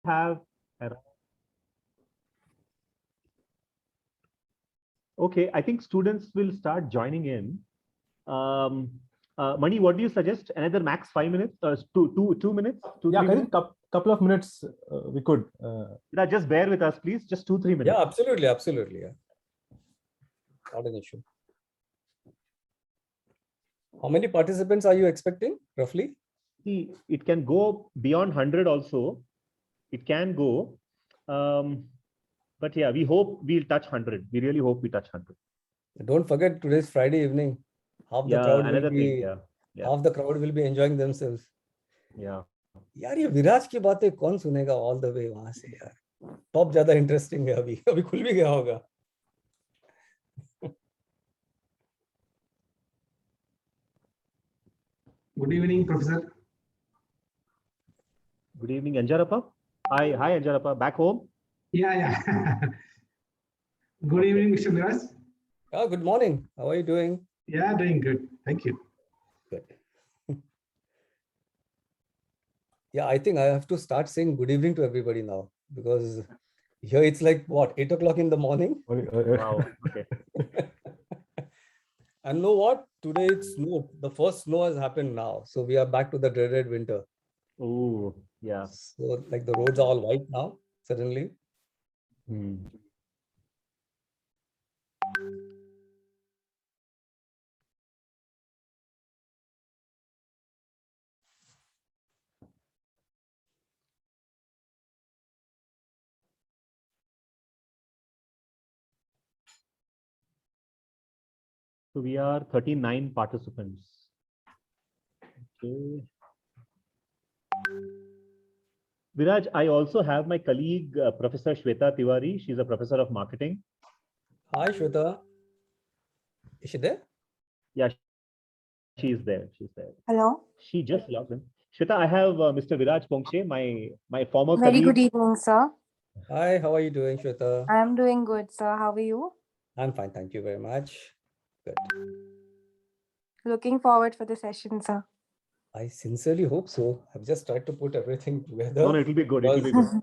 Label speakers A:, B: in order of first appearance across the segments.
A: have okay, I think students will start joining in. Mani, what do you suggest? Another max 5 minutes? 2 minutes?
B: Yeah, I think couple of minutes we could.
A: Just bear with us, please. Just 2-3 minutes.
C: Yeah, absolutely, absolutely. Yeah. Not an issue. How many participants are you expecting, roughly?
A: See, it can go beyond 100 also. It can go. But yeah, we hope we'll touch 100. We really hope we touch 100.
C: Don't forget, today's Friday evening. Half the crowd will be, half the crowd will be enjoying themselves.
A: Yeah.
C: यार ये विराज की बातें कौन सुनेगा all the way वहां से यार. Top ज्यादा इंटरेस्टिंग है अभी खुल भी गया होगा.
D: Good evening, Professor.
A: Good evening, Anjarappa. Hi, Anjarappa. Back home?
D: Yeah. Good evening, Mr. Miraj.
C: Oh, good morning. How are you doing?
D: Yeah, doing good. Thank you.
C: Good. Yeah, I think I have to start saying good evening to everybody now, because here it's like what, 8 o'clock in the morning.
A: Wow. Okay.
C: And know what? Today it's snow. The first snow has happened now. So we are back to the dreaded winter.
A: Oh, yeah.
C: So like the roads are all white now, suddenly.
A: So we are 39 participants. Okay. Viraj, I also have my colleague, Professor Shweta Tiwari. She's a professor of marketing.
C: Hi, Shweta. Is she there?
A: Yeah, she's there. She's there.
E: Hello.
A: She just logged in. Shweta, I have Mr. Viraj Pongshe, my former
E: Very
A: colleague.
E: good evening, sir.
C: Hi, how are you doing, Shweta?
E: I am doing good, sir. How are you?
C: I'm fine, thank you very much. Good.
E: Looking forward for the session, sir.
C: I sincerely hope so. I've just tried to put everything together.
A: No, it will be good. It will be good.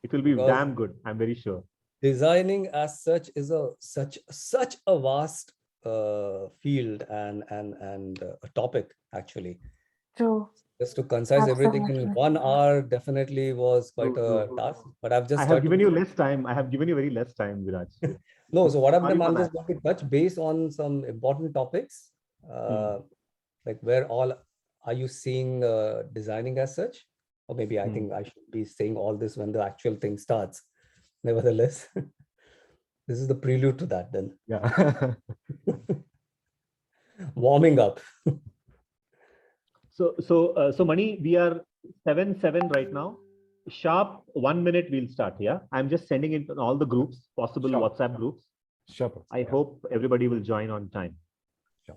A: It will be damn good. I'm very sure.
C: Designing as such is such a vast field and a topic actually.
E: True.
C: Just to concise everything in 1 hour definitely was quite a task. But I've just
A: given you less time. I have given you very less time, Viraj.
C: No, so what I've done, I'm just going to touch base on some important topics. Like where all are you seeing designing as such? Or maybe I think I should be saying all this when the actual thing starts. Nevertheless, this is the prelude to that then.
A: Yeah.
C: Warming up.
A: So Mani, we are 7-7 right now. Sharp 1 minute we'll start. Yeah, I'm just sending it in all the groups, possible WhatsApp groups.
B: Sure.
A: I hope everybody will join on time.
B: Sure.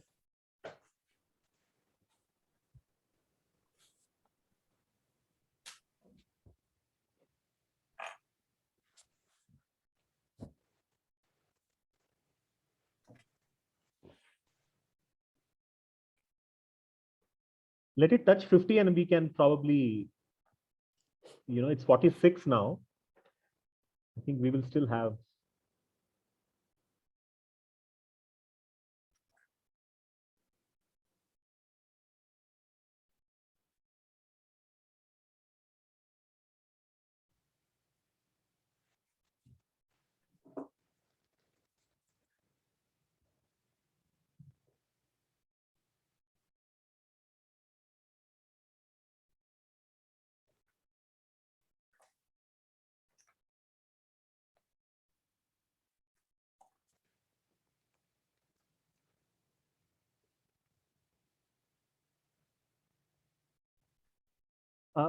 A: Let it touch 50 and we can probably, it's 46 now. I think we will still have.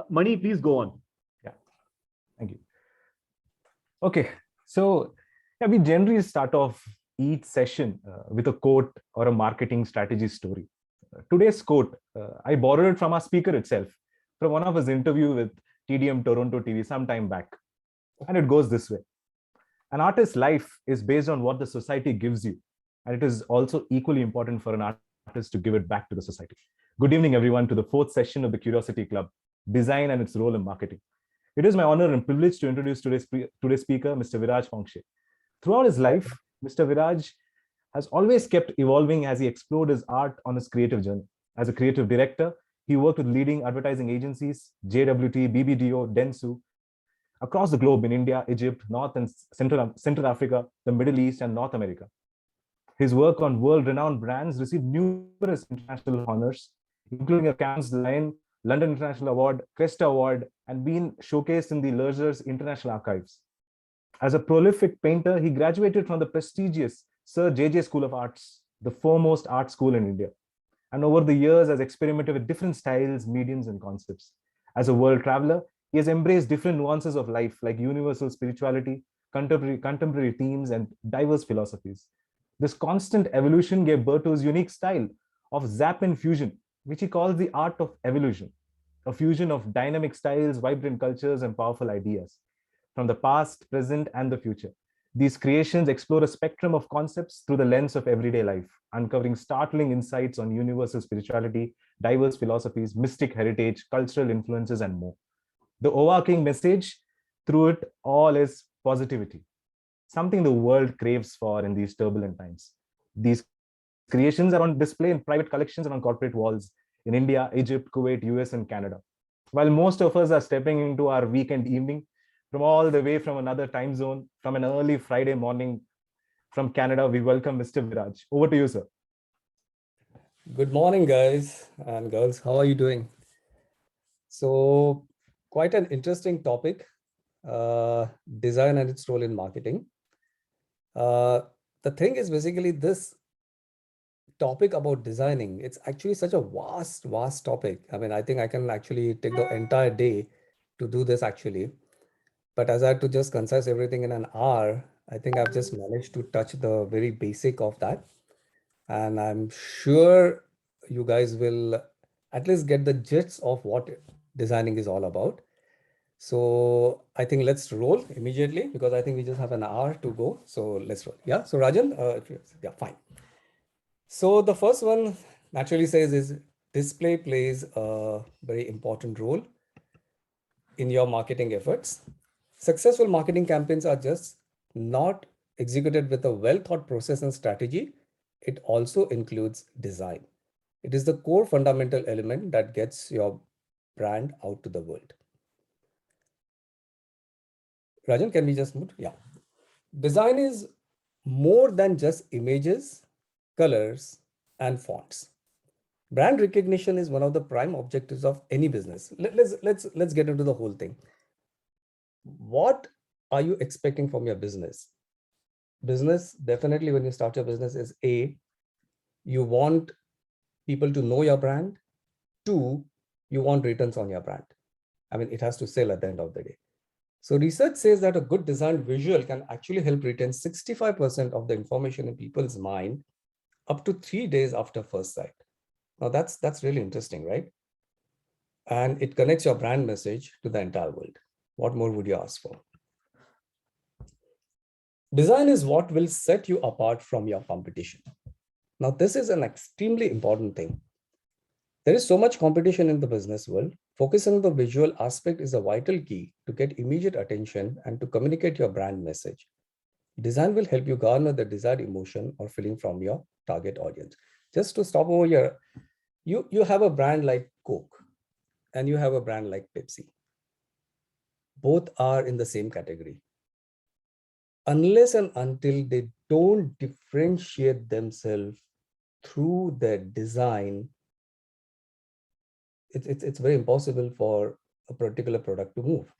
A: Mani, please go on.
B: Yeah, thank you. Okay, so we generally start off each session with a quote or a marketing strategy story. Today's quote, I borrowed it from our speaker itself, from one of his interview with TDM Toronto TV some time back. And it goes this way. An artist's life is based on what the society gives you. And it is also equally important for an artist to give it back to the society. Good evening, everyone, to the 4th session of the Curiosity Club, Design and its Role in Marketing. It is my honor and privilege to introduce today's speaker, Mr. Viraj Phongshe. Throughout his life, Mr. Viraj has always kept evolving as he explored his art on his creative journey. As a creative director, he worked with leading advertising agencies, JWT, BBDO, Dentsu, across the globe in India, Egypt, North and Central Africa, the Middle East, and North America. His work on world-renowned brands received numerous international honors, including a Cannes Lion, London International Award, Cresta Award, and been showcased in the Lerzer's International Archives. As a prolific painter, he graduated from the prestigious Sir J.J. School of Arts, the foremost art school in India, and over the years has experimented with different styles, mediums, and concepts. As a world traveler, he has embraced different nuances of life like universal spirituality, contemporary themes, and diverse philosophies. This constant evolution gave birth to his unique style of Zappin fusion, which he calls the art of evolution, a fusion of dynamic styles, vibrant cultures, and powerful ideas from the past, present, and the future. These creations explore a spectrum of concepts through the lens of everyday life, uncovering startling insights on universal spirituality, diverse philosophies, mystic heritage, cultural influences, and more. The overarching message through it all is positivity, something the world craves for in these turbulent times. These creations are on display in private collections and on corporate walls in India, Egypt, Kuwait, US, and Canada. While most of us are stepping into our weekend evening from all the way from another time zone, from an early Friday morning from Canada, we welcome Mr. Viraj. Over to you, sir.
C: Good morning, guys and girls. How are you doing? So, quite an interesting topic, design and its role in marketing. The thing is basically this topic about designing, it's actually such a vast topic. I mean, I think I can actually take the entire day to do this actually. But as I had to just concise everything in an hour, I think I've just managed to touch the very basic of that. And I'm sure you guys will at least get the gist of what designing is all about. So I think let's roll immediately because I think we just have an hour to go. So let's roll. Yeah. So Rajan, yeah, fine. So the first one naturally says is display plays a very important role in your marketing efforts. Successful marketing campaigns are just not executed with a well thought process and strategy. It also includes design. It is the core fundamental element that gets your brand out to the world. Rajan, can we just move? Yeah. Design is more than just images, colors, and fonts. Brand recognition is one of the prime objectives of any business. Let's get into the whole thing. What are you expecting from your business? Business, definitely when you start your business is A, you want people to know your brand. 2, you want returns on your brand. I mean, it has to sell at the end of the day. So research says that a good designed visual can actually help retain 65% of the information in people's mind up to 3 days after first sight. Now that's really interesting, right? And it connects your brand message to the entire world. What more would you ask for? Design is what will set you apart from your competition. Now, this is an extremely important thing. There is so much competition in the business world. Focusing on the visual aspect is a vital key to get immediate attention and to communicate your brand message. Design will help you garner the desired emotion or feeling from your target audience. Just to stop over here, you have a brand like Coke and you have a brand like Pepsi. Both are in the same category. Unless and until they don't differentiate themselves through their design, it's very impossible for a particular product to move.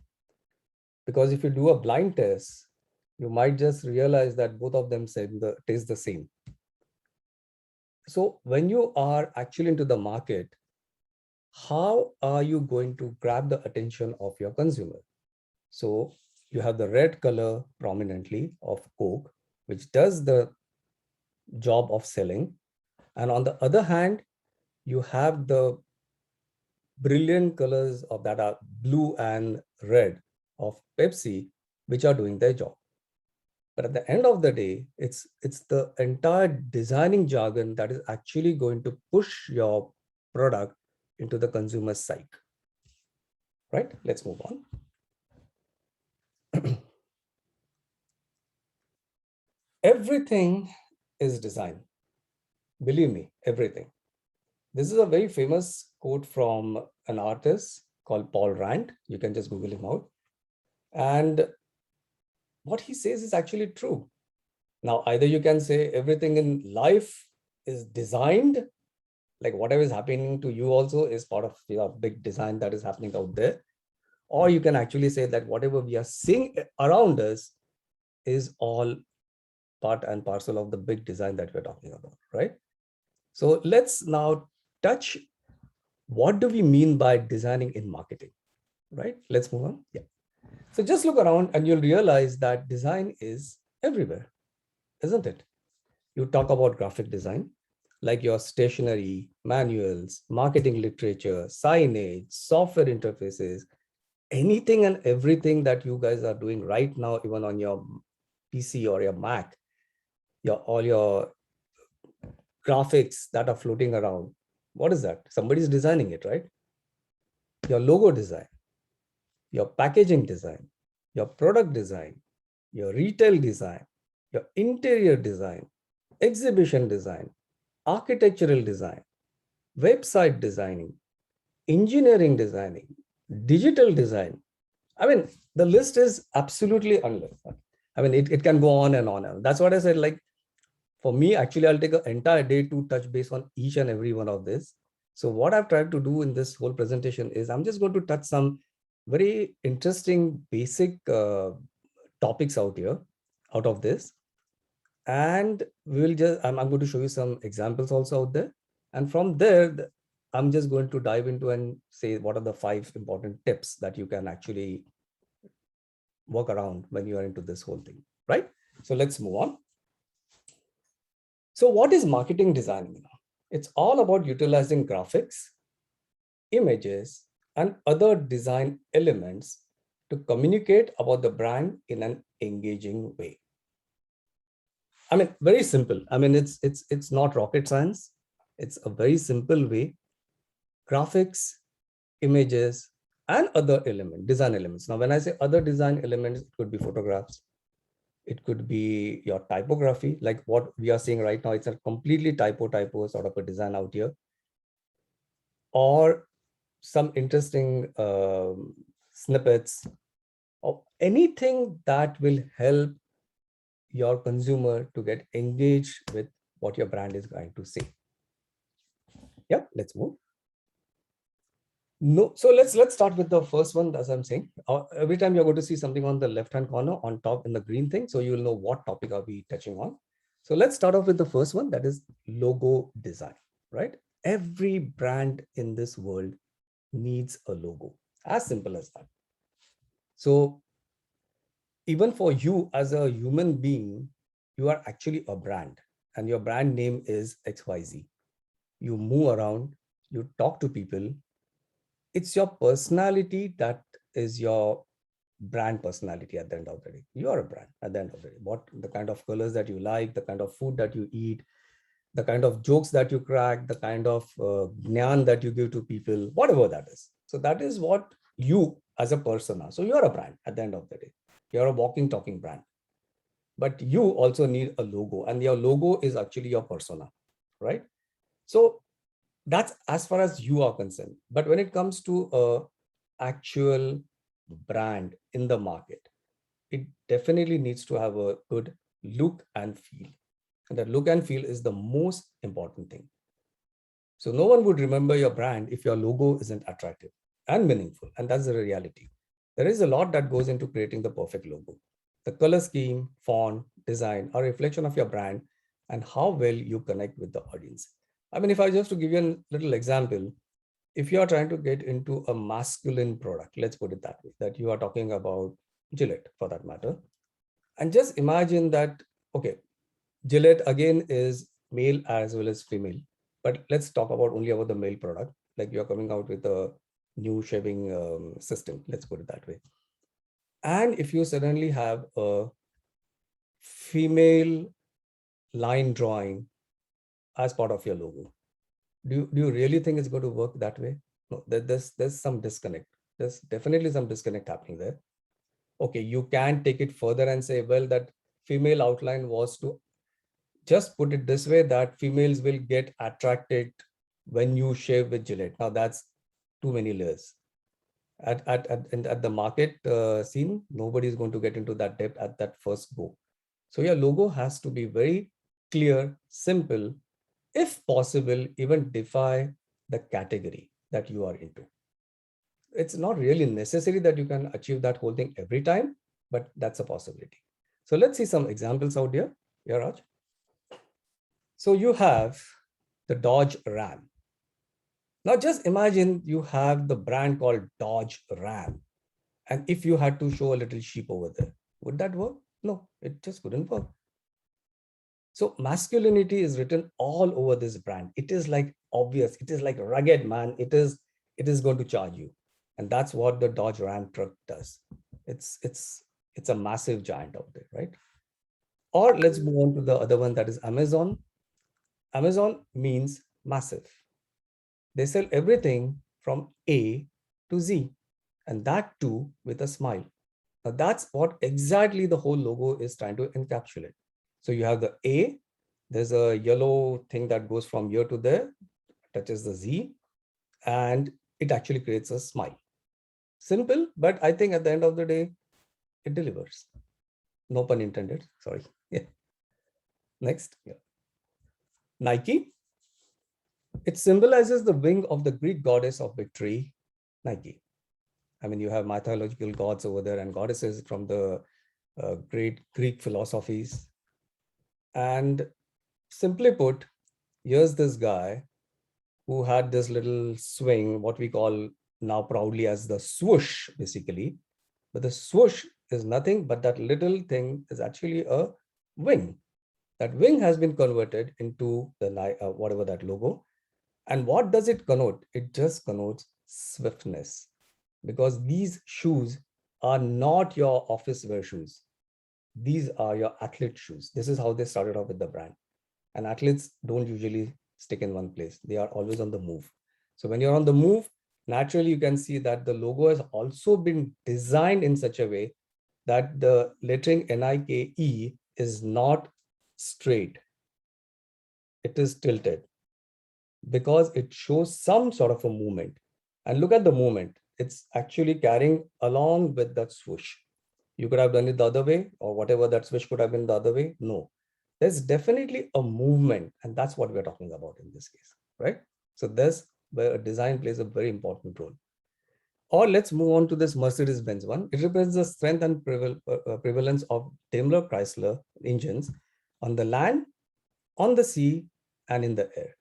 C: Because if you do a blind test, you might just realize that both of them taste the same. So when you are actually into the market, how are you going to grab the attention of your consumer? So you have the red color prominently of Coke, which does the job of selling. And on the other hand, you have the brilliant colors of that are blue and red of Pepsi, which are doing their job. But at the end of the day, it's the entire designing jargon that is actually going to push your product into the consumer's psyche. Right? Let's move on. everything is design. Believe me, everything. This is a very famous quote from an artist called Paul Rand. You can just Google him out. And what he says is actually true. Now, either you can say everything in life is designed, like whatever is happening to you also is part of your big design that is happening out there. Or you can actually say that whatever we are seeing around us is all part and parcel of the big design that we're talking about, right? So let's now touch what do we mean by designing in marketing, right? Let's move on. Yeah. So just look around and you'll realize that design is everywhere, isn't it? You talk about graphic design, like your stationery, manuals, marketing literature, signage, software interfaces, anything and everything that you guys are doing right now, even on your PC or your Mac, all your graphics that are floating around. What is that? Somebody's designing it, right? Your logo design, your packaging design, your product design, your retail design, your interior design, exhibition design, architectural design, website designing, engineering designing, digital design. I mean, the list is absolutely endless. I mean, it can go on and on. And that's what I said, like, for me, actually, I'll take an entire day to touch base on each and every one of this. So what I've tried to do in this whole presentation is I'm just going to touch some very interesting basic topics out here, out of this. And we'll just, I'm going to show you some examples also out there. And from there, I'm just going to dive into and say what are the 5 important tips that you can actually work around when you are into this whole thing, right? So let's move on. So what is marketing design? It's all about utilizing graphics, images, and other design elements to communicate about the brand in an engaging way. I mean, very simple. I mean, it's not rocket science. It's a very simple way. Graphics, images, and other design elements. Now, when I say other design elements, it could be photographs. It could be your typography, like what we are seeing right now. It's a completely typo sort of a design out here. Or some interesting snippets or anything that will help your consumer to get engaged with what your brand is going to say. Yeah, let's move. No, so let's start with the first one. As I'm saying, every time you're going to see something on the left-hand corner on top in the green thing, so you'll know what topic are we touching on. So let's start off with the first one, that is logo design, right? Every brand in this world needs a logo, as simple as that. So even for you as a human being, you are actually a brand, and your brand name is XYZ. You move around, you talk to people. It's your personality that is your brand personality at the end of the day. You are a brand at the end of the day. What the kind of colors that you like, the kind of food that you eat, the kind of jokes that you crack, the kind of gnan that you give to people, whatever that is. So that is what you as a person are. So you're a brand at the end of the day. You're a walking, talking brand. But you also need a logo, and your logo is actually your persona, right? So that's as far as you are concerned. But when it comes to a actual brand in the market, it definitely needs to have a good look and feel. And that look and feel is the most important thing. So no one would remember your brand if your logo isn't attractive and meaningful. And that's the reality. There is a lot that goes into creating the perfect logo. The color scheme, font, design are a reflection of your brand and how well you connect with the audience. I mean, if I just to give you a little example, if you are trying to get into a masculine product, let's put it that way, that you are talking about Gillette for that matter. And just imagine that, okay, Gillette again is male as well as female, but let's talk about only about the male product. Like you're coming out with a new shaving system, let's put it that way. And if you suddenly have a female line drawing as part of your logo, do you really think it's going to work that way? No, there's some disconnect. There's definitely some disconnect happening there. Okay, you can take it further and say, well, that female outline was to just put it this way, that females will get attracted when you shave with Gillette. Now that's too many layers. At the market scene, nobody is going to get into that depth at that first go. So your logo has to be very clear, simple, if possible, even define the category that you are into. It's not really necessary that you can achieve that whole thing every time, but that's a possibility. So let's see some examples out here. Yeah, Raj. So you have the Dodge Ram. Now just imagine you have the brand called Dodge Ram. And if you had to show a little sheep over there, would that work? No, it just couldn't work. So masculinity is written all over this brand. It is like obvious. It is like rugged, man. It is going to charge you. And that's what the Dodge Ram truck does. It's a massive giant out there, right? Or let's move on to the other one, that is Amazon. Amazon means massive. They sell everything from A to Z, and that too with a smile. Now that's what exactly the whole logo is trying to encapsulate. So you have the A, there's a yellow thing that goes from here to there, touches the Z, and it actually creates a smile. Simple, but I think at the end of the day, it delivers. No pun intended, sorry. Yeah. Next. Yeah. Nike. It symbolizes the wing of the Greek goddess of victory, Nike. I mean, you have mythological gods over there and goddesses from the great Greek philosophies. And simply put, here's this guy who had this little swing, what we call now proudly as the swoosh, basically. But the swoosh is nothing but that little thing is actually a wing. That wing has been converted into the whatever that logo. And what does it connote? It just connotes swiftness, because these shoes are not your office wear shoes. These are your athlete shoes. This is how they started off with the brand. And athletes don't usually stick in one place. They are always on the move. So when you're on the move, naturally you can see that the logo has also been designed in such a way that the lettering Nike is not straight. It is tilted, because it shows some sort of a movement. And look at the movement. It's actually carrying along with that swoosh. You could have done it the other way, or whatever that swoosh could have been the other way. No, there's definitely a movement. And that's what we're talking about in this case, right? So that's where a design plays a very important role. Or let's move on to this Mercedes-Benz one. It represents the strength and prevalence of Daimler Chrysler engines on the land, on the sea, and in the air.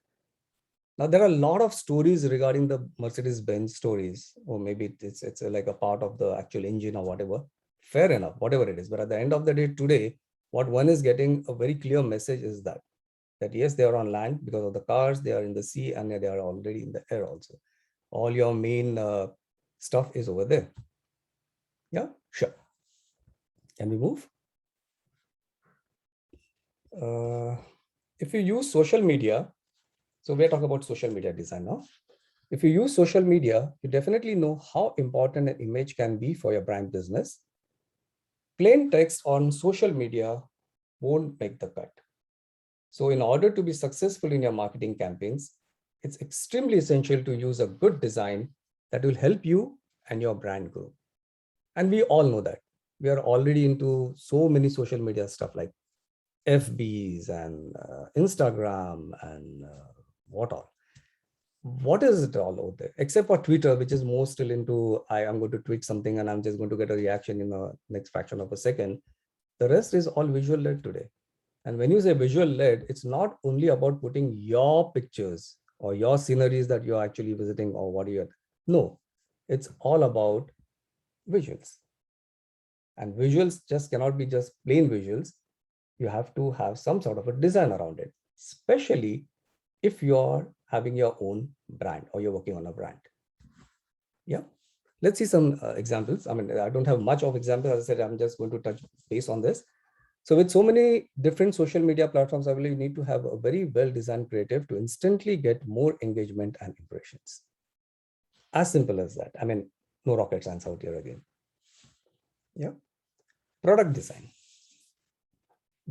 C: Now, there are a lot of stories regarding the Mercedes-Benz stories, or maybe it's like a part of the actual engine or whatever. Fair enough, whatever it is. But at the end of the day today, what one is getting a very clear message is that yes, they are on land because of the cars, they are in the sea, and they are already in the air also. All your main stuff is over there. Yeah, sure. Can we move? If you use social media, so we're talking about social media design now. If you use social media, you definitely know how important an image can be for your brand business. Plain text on social media won't make the cut. So in order to be successful in your marketing campaigns, it's extremely essential to use a good design that will help you and your brand grow. And we all know that. We are already into so many social media stuff like FBs and Instagram and what all. What is it all out there? Except for Twitter, which is more still into, I am going to tweet something and I'm just going to get a reaction in the next fraction of a second. The rest is all visual led today. And when you say visual led, it's not only about putting your pictures or your sceneries that you're actually visiting or what you're. No, it's all about visuals. And visuals just cannot be just plain visuals. You have to have some sort of a design around it, especially if you're having your own brand or you're working on a brand. Yeah. Let's see some examples. I mean, I don't have much of examples. As I said, I'm just going to touch base on this. So with so many different social media platforms, I believe you need to have a very well-designed creative to instantly get more engagement and impressions. As simple as that. I mean, no rocket science out here again. Yeah. Product design.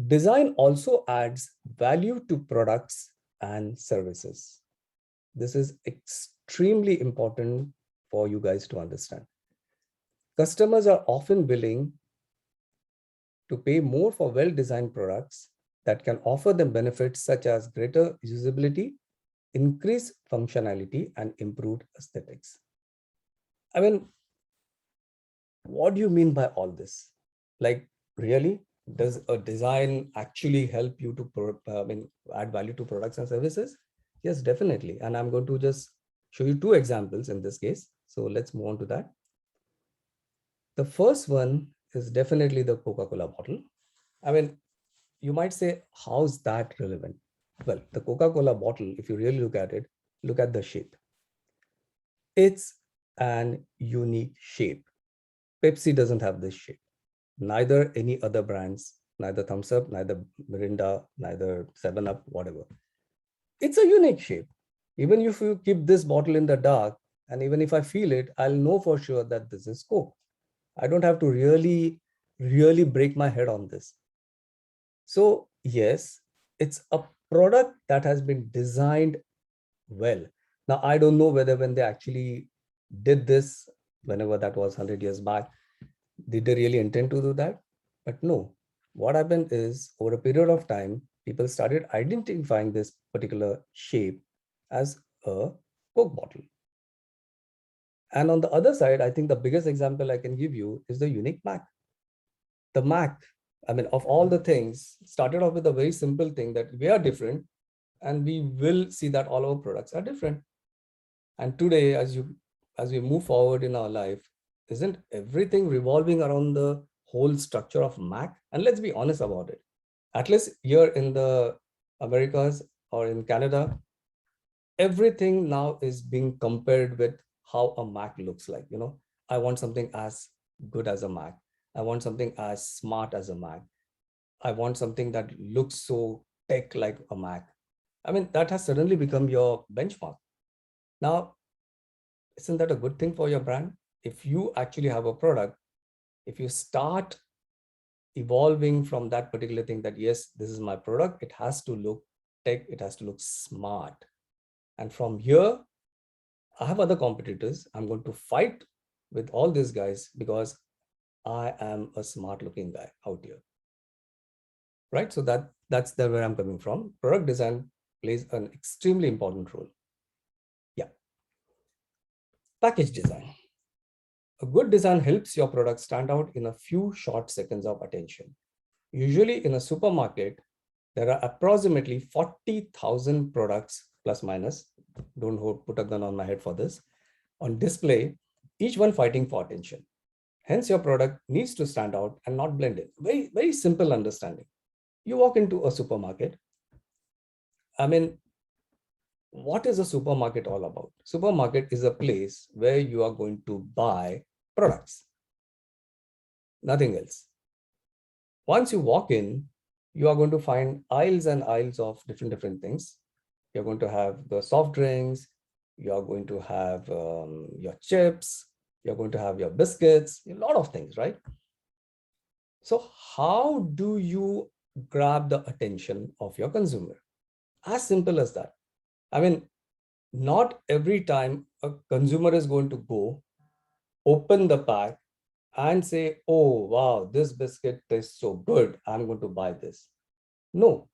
C: Design also adds value to products and services. This is extremely important for you guys to understand. Customers are often willing to pay more for well-designed products that can offer them benefits such as greater usability, increased functionality, and improved aesthetics. I mean, what do you mean by all this? Like, really? Does a design actually help you to add value to products and services? Yes, definitely. And I'm going to just show you two examples in this case. So let's move on to that. The first one is definitely the Coca-Cola bottle. I mean, you might say, how's that relevant? Well, the Coca-Cola bottle, if you really look at it, look at the shape. It's an unique shape. Pepsi doesn't have this shape. Neither any other brands, neither Thumbs Up, neither Mirinda, neither 7-Up, whatever. It's a unique shape. Even if you keep this bottle in the dark, and even if I feel it, I'll know for sure that this is Coke. I don't have to really break my head on this. So yes, it's a product that has been designed well. Now, I don't know whether when they actually did this, whenever that was 100 years back, did they really intend to do that? But no, what happened is over a period of time, people started identifying this particular shape as a Coke bottle. And on the other side, I think the biggest example I can give you is the unique Mac. The Mac, I mean, of all the things, started off with a very simple thing that we are different and we will see that all our products are different. And today, as we move forward in our life, isn't everything revolving around the whole structure of Mac? And let's be honest about it. At least here in the Americas or in Canada, everything now is being compared with how a Mac looks like. You know, I want something as good as a Mac. I want something as smart as a Mac. I want something that looks so tech like a Mac. I mean, that has suddenly become your benchmark. Now, isn't that a good thing for your brand? If you actually have a product, if you start evolving from that particular thing that, yes, this is my product, it has to look tech, it has to look smart. And from here, I have other competitors. I'm going to fight with all these guys because I am a smart looking guy out here. Right? So that's where I'm coming from. Product design plays an extremely important role. Yeah. Package design. A good design helps your product stand out in a few short seconds of attention. Usually in a supermarket, there are approximately 40,000 products plus minus. Don't put a gun on my head for this. On display, each one fighting for attention. Hence, your product needs to stand out and not blend in. Very, very simple understanding. You walk into a supermarket. I mean, what is a supermarket all about? Supermarket is a place where you are going to buy products. Nothing else. Once you walk in, you are going to find aisles and aisles of different things. You're going to have the soft drinks. You're going to have your chips. You're going to have your biscuits, a lot of things, right? So how do you grab the attention of your consumer? As simple as that. I mean, not every time a consumer is going to go open the pack and say, oh, wow, this biscuit tastes so good, I'm going to buy this. No,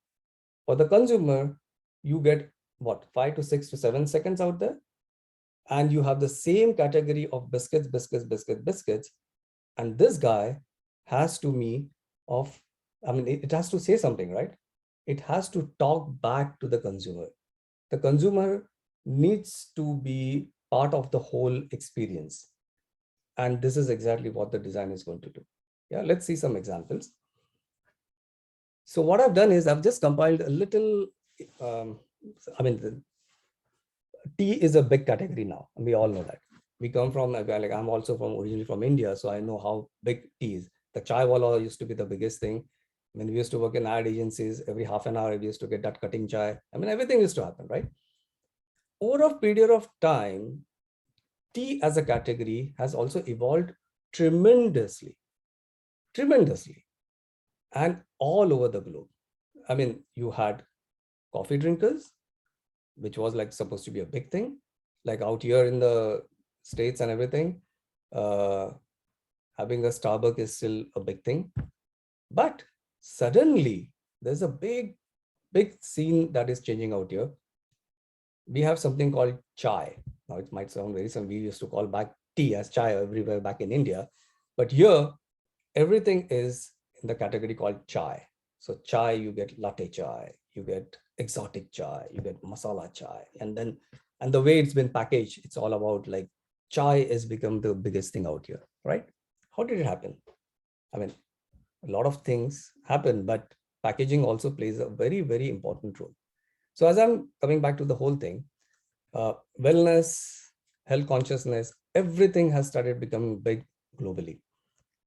C: for the consumer, you get what, 5 to 6 to 7 seconds out there, and you have the same category of biscuits. And this guy has to it has to say something, right? It has to talk back to the consumer. The consumer needs to be part of the whole experience. And this is exactly what the design is going to do. Yeah, let's see some examples. So what I've done is I've just compiled a little, tea is a big category now, and we all know that. We come from, like, I'm also originally from India, so I know how big tea is. The chai wala used to be the biggest thing. When we used to work in ad agencies, every half an hour we used to get that cutting chai. I mean, everything used to happen, right? Over a period of time, tea as a category has also evolved tremendously. and all over the globe. I mean, you had coffee drinkers, which was like supposed to be a big thing, like out here in the States and everything. Having a Starbucks is still a big thing. But suddenly there's a big scene that is changing out here. We have something called chai. Now it might sound very similar. We used to call back tea as chai everywhere back in India. But here, everything is in the category called chai. So chai, you get latte chai, you get exotic chai, you get masala chai. And the way it's been packaged, it's all about like chai has become the biggest thing out here, right? How did it happen? I mean, a lot of things happen, but packaging also plays a very, very important role. So as I'm coming back to the whole thing, wellness, health consciousness, everything has started becoming big globally.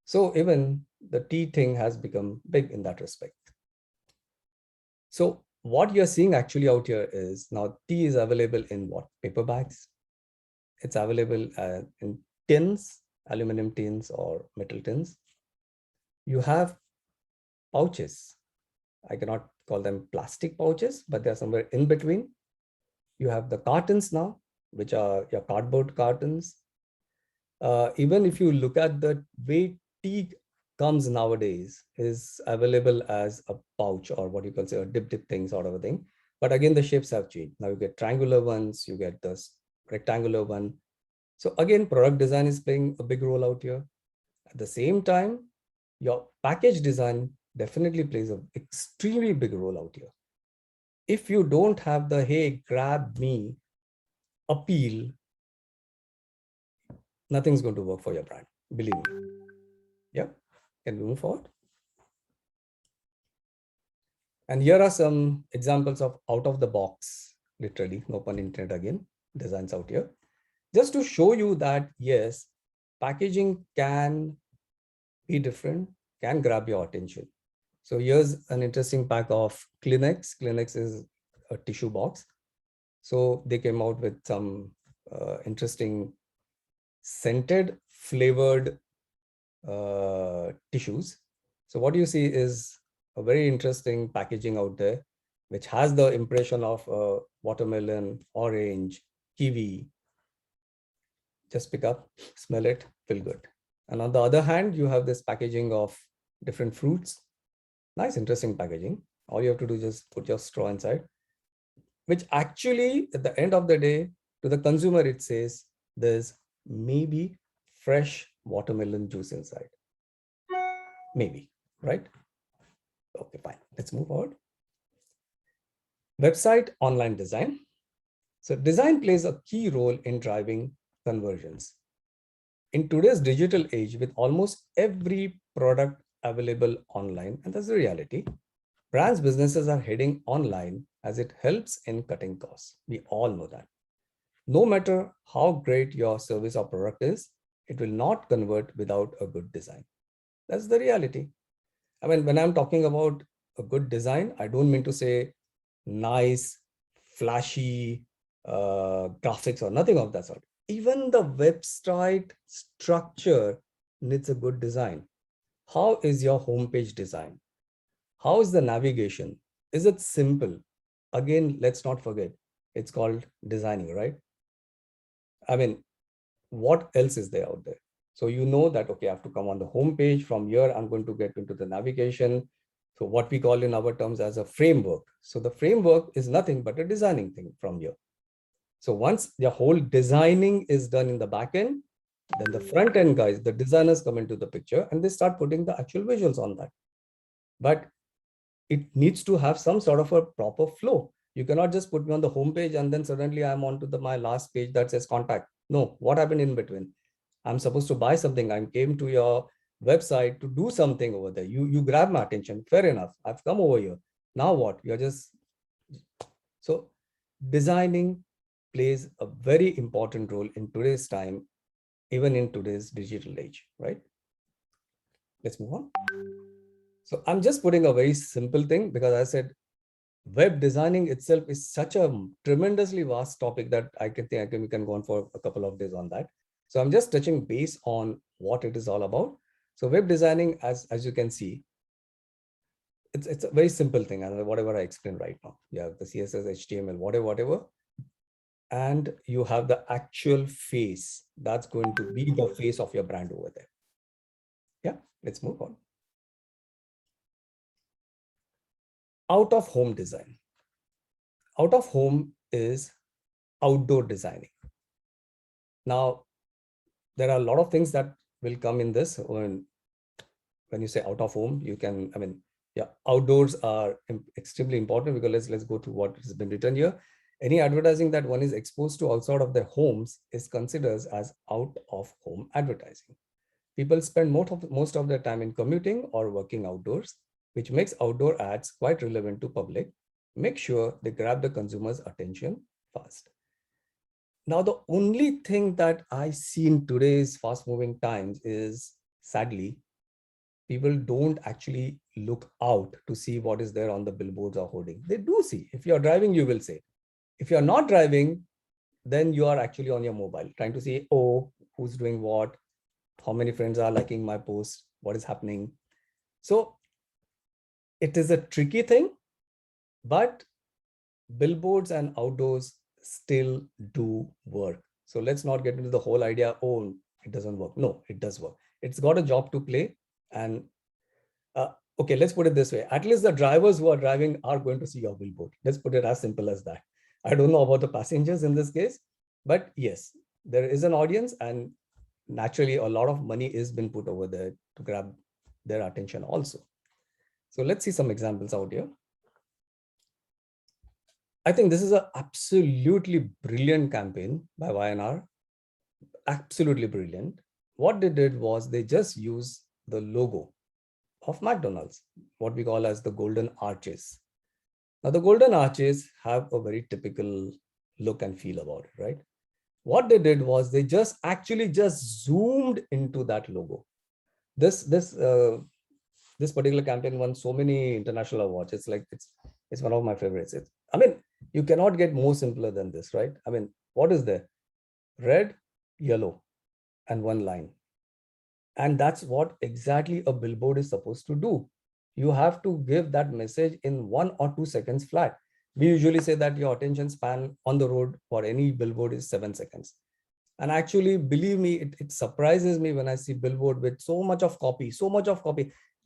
C: So even the tea thing has become big in that respect. So what you're seeing actually out here is now tea is available in what? Paper bags. It's available in tins, aluminum tins or metal tins. You have pouches. I cannot call them plastic pouches, but they're somewhere in between. You have the cartons now, which are your cardboard cartons. Even if you look at the way tea comes nowadays, is available as a pouch or what you can say a dip thing sort of a thing. But again, the shapes have changed. Now you get triangular ones, you get this rectangular one. So again, product design is playing a big role out here. At the same time, your package design definitely plays an extremely big role out here. If you don't have the, hey, grab me appeal, nothing's going to work for your brand, believe me. Yeah, can we move forward? And here are some examples of out of the box, literally, no pun intended again, designs out here. Just to show you that, yes, packaging can be different, can grab your attention. So here's an interesting pack of Kleenex. Kleenex is a tissue box. So they came out with some interesting scented flavored tissues. So what you see is a very interesting packaging out there, which has the impression of watermelon, orange, kiwi. Just pick up, smell it, feel good. And on the other hand, you have this packaging of different fruits. Nice, interesting packaging. All you have to do is just put your straw inside, which actually at the end of the day, to the consumer, it says there's maybe fresh watermelon juice inside. Maybe, right? Okay, fine. Let's move forward. Website online design. So design plays a key role in driving conversions. In today's digital age, with almost every product available online, and that's the reality, brands, businesses are heading online as it helps in cutting costs. We all know that. No matter how great your service or product is, it will not convert without a good design. That's the reality. I mean, when I'm talking about a good design, I don't mean to say nice, flashy graphics or nothing of that sort. Even the website structure needs a good design. How is your homepage design? How is the navigation? Is it simple? Again, let's not forget, it's called designing, right? I mean, what else is there out there? So you know that, okay, I have to come on the home page. From here, I'm going to get into the navigation. So what we call in our terms as a framework. So the framework is nothing but a designing thing from here. So once the whole designing is done in the back end, then the front end guys, the designers come into the picture and they start putting the actual visuals on that. But it needs to have some sort of a proper flow. You cannot just put me on the home page and then suddenly I'm on to my last page that says contact. No, what happened in between? I'm supposed to buy something. I came to your website to do something over there. You grab my attention. Fair enough. I've come over here. Now what? You're just... So designing plays a very important role in today's time, even in today's digital age, right? Let's move on. So I'm just putting a very simple thing because I said web designing itself is such a tremendously vast topic that we can go on for a couple of days on that. So I'm just touching base on what it is all about. So web designing, as you can see, it's a very simple thing. And whatever I explained right now, you have the CSS, HTML, whatever. And you have the actual face that's going to be the face of your brand over there. Yeah, let's move on. Out of home design. Out of home is outdoor designing. Now, there are a lot of things that will come in this. When you say out of home, you can, outdoors are extremely important, because let's go to what has been written here. Any advertising that one is exposed to outside of their homes is considered as out of home advertising. People spend most of their time in commuting or working outdoors, which makes outdoor ads quite relevant to public. Make sure they grab the consumer's attention fast. Now, the only thing that I see in today's fast-moving times is, sadly, people don't actually look out to see what is there on the billboards or hoarding. They do see. If you're driving, you will say. If you're not driving, then you are actually on your mobile trying to see, oh, who's doing what, how many friends are liking my post, what is happening. So it is a tricky thing, but billboards and outdoors still do work. So let's not get into the whole idea, oh, it doesn't work. No, it does work. It's got a job to play. And okay, let's put it this way. At least the drivers who are driving are going to see your billboard. Let's put it as simple as that. I don't know about the passengers in this case, but yes, there is an audience, and naturally a lot of money is being put over there to grab their attention also. So let's see some examples out here. I think this is an absolutely brilliant campaign by YNR. Absolutely brilliant. What they did was they just used the logo of McDonald's, what we call as the golden arches. Now, the golden arches have a very typical look and feel about it, right? What they did was they just zoomed into that logo. This particular campaign won so many international awards. It's one of my favorites. You cannot get more simpler than this, right? What is there? Red, yellow, and one line. And that's what exactly a billboard is supposed to do. You have to give that message in 1 or 2 seconds flat. We usually say that your attention span on the road for any billboard is 7 seconds. And actually, believe me, it surprises me when I see billboard with so much of copy.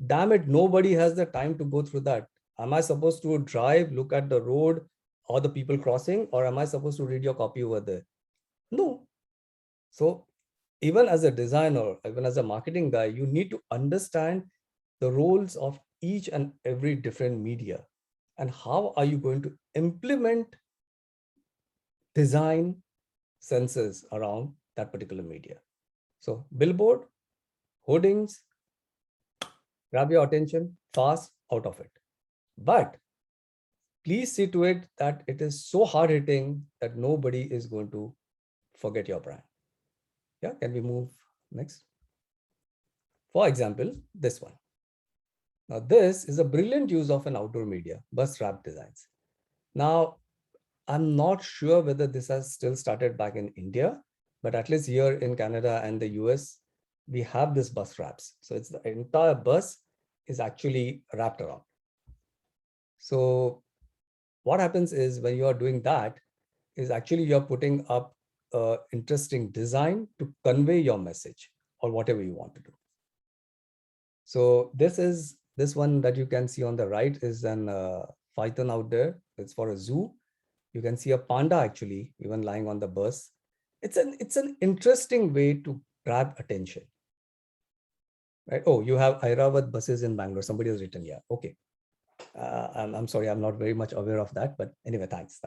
C: Damn it, nobody has the time to go through that. Am I supposed to drive, look at the road or the people crossing, or am I supposed to read your copy over there? No. So even as a designer, even as a marketing guy, you need to understand the roles of each and every different media, and how are you going to implement design senses around that particular media. So billboard, hoardings, grab your attention fast, out of it. But please see to it that it is so hard hitting that nobody is going to forget your brand. Yeah, can we move next? For example, this one. Now, this is a brilliant use of an outdoor media, bus wrap designs. Now, I'm not sure whether this has still started back in India, but at least here in Canada and the US, we have this bus wraps. So it's the entire bus is actually wrapped around. So what happens is when you are doing that is actually you're putting up an interesting design to convey your message or whatever you want to do. So this one that you can see on the right is an python out there. It's for a zoo. You can see a panda actually even lying on the bus. It's an interesting way to grab attention. Right? Oh, you have Airavate buses in Bangalore. Somebody has written, yeah. Okay. I'm sorry, I'm not very much aware of that, but anyway, thanks.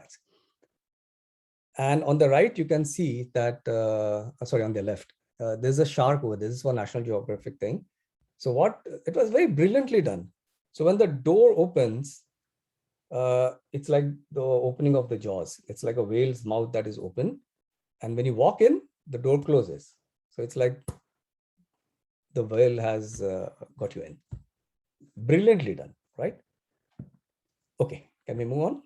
C: And on the right, you can see that, on the left, there's a shark over there. This is for National Geographic thing. So it was very brilliantly done. So when the door opens, it's like the opening of the jaws. It's like a whale's mouth that is open. And when you walk in, the door closes. So it's like the whale has got you in. Brilliantly done, right? Okay, can we move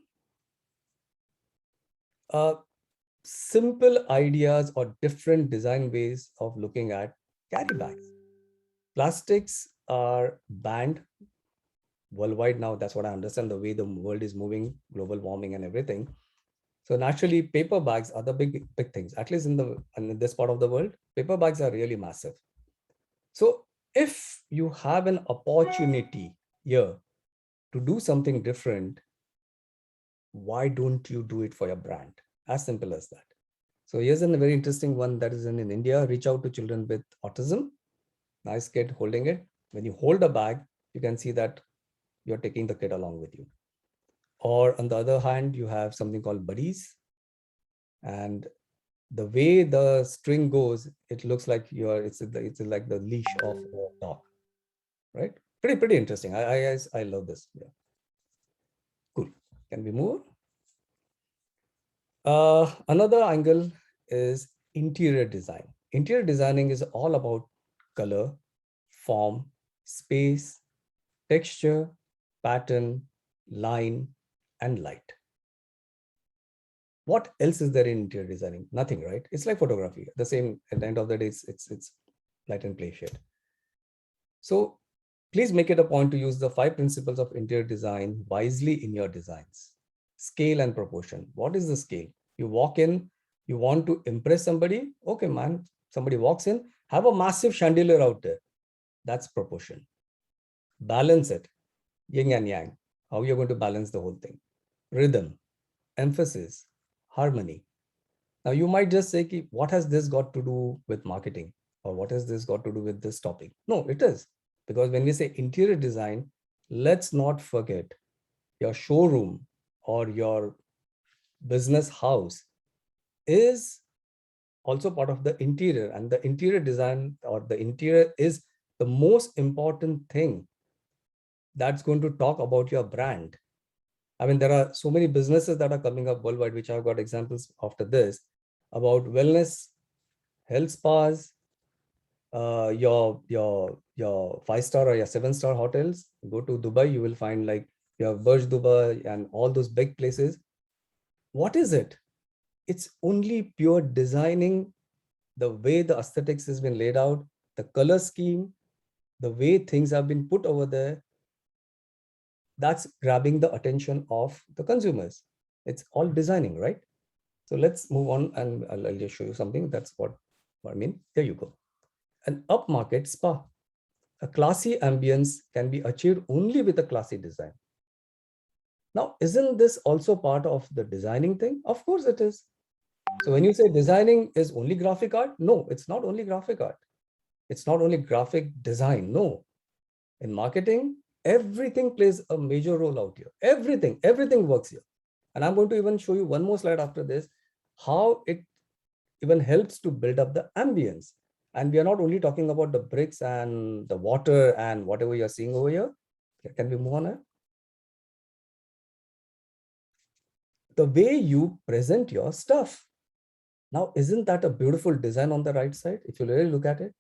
C: on? Simple ideas or different design ways of looking at carry bags. Plastics are banned worldwide now. That's what I understand, the way the world is moving, global warming and everything. So naturally, paper bags are the big things. At least in this part of the world, paper bags are really massive. So if you have an opportunity here to do something different, why don't you do it for your brand? As simple as that. So here's a very interesting one that is in India. Reach out to children with autism. Nice kid holding it. When you hold a bag, you can see that you're taking the kid along with you. Or on the other hand, you have something called buddies. And the way the string goes, it looks like it's like the leash of a dog, right? Pretty interesting. I love this. Yeah. Cool. Can we move on? Another angle is interior design. Interior designing is all about color, form, space, texture, pattern, line, and light. What else is there in interior designing? Nothing, right? It's like photography. The same, at the end of the day, it's light and play shade. So please make it a point to use the 5 principles of interior design wisely in your designs. Scale and proportion. What is the scale? You walk in, you want to impress somebody. Okay, man, somebody walks in, have a massive chandelier out there. That's proportion. Balance it. Yin and yang. How you're going to balance the whole thing. Rhythm, emphasis, harmony. Now you might just say, what has this got to do with marketing? Or what has this got to do with this topic? No, it is. Because when we say interior design, let's not forget your showroom or your business house is also part of the interior, and the interior design or the interior is the most important thing that's going to talk about your brand. I mean, there are so many businesses that are coming up worldwide, which I've got examples after this, about wellness, health spas, your 5-star or your 7-star hotels. Go to Dubai, you will find like you have Burj Dubai and all those big places. What is it? It's only pure designing, the way the aesthetics has been laid out, the color scheme, the way things have been put over there. That's grabbing the attention of the consumers. It's all designing, right? So let's move on, and I'll just show you something. That's what I mean. Here you go. An upmarket spa. A classy ambience can be achieved only with a classy design. Now, isn't this also part of the designing thing? Of course it is. So when you say designing is only graphic art, no, it's not only graphic art. It's not only graphic design, no. In marketing, everything plays a major role out here. Everything works here. And I'm going to even show you one more slide after this, how it even helps to build up the ambience. And we are not only talking about the bricks and the water and whatever you're seeing over here. Can we move on now? The way you present your stuff. Now, isn't that a beautiful design on the right side? If you really look at it,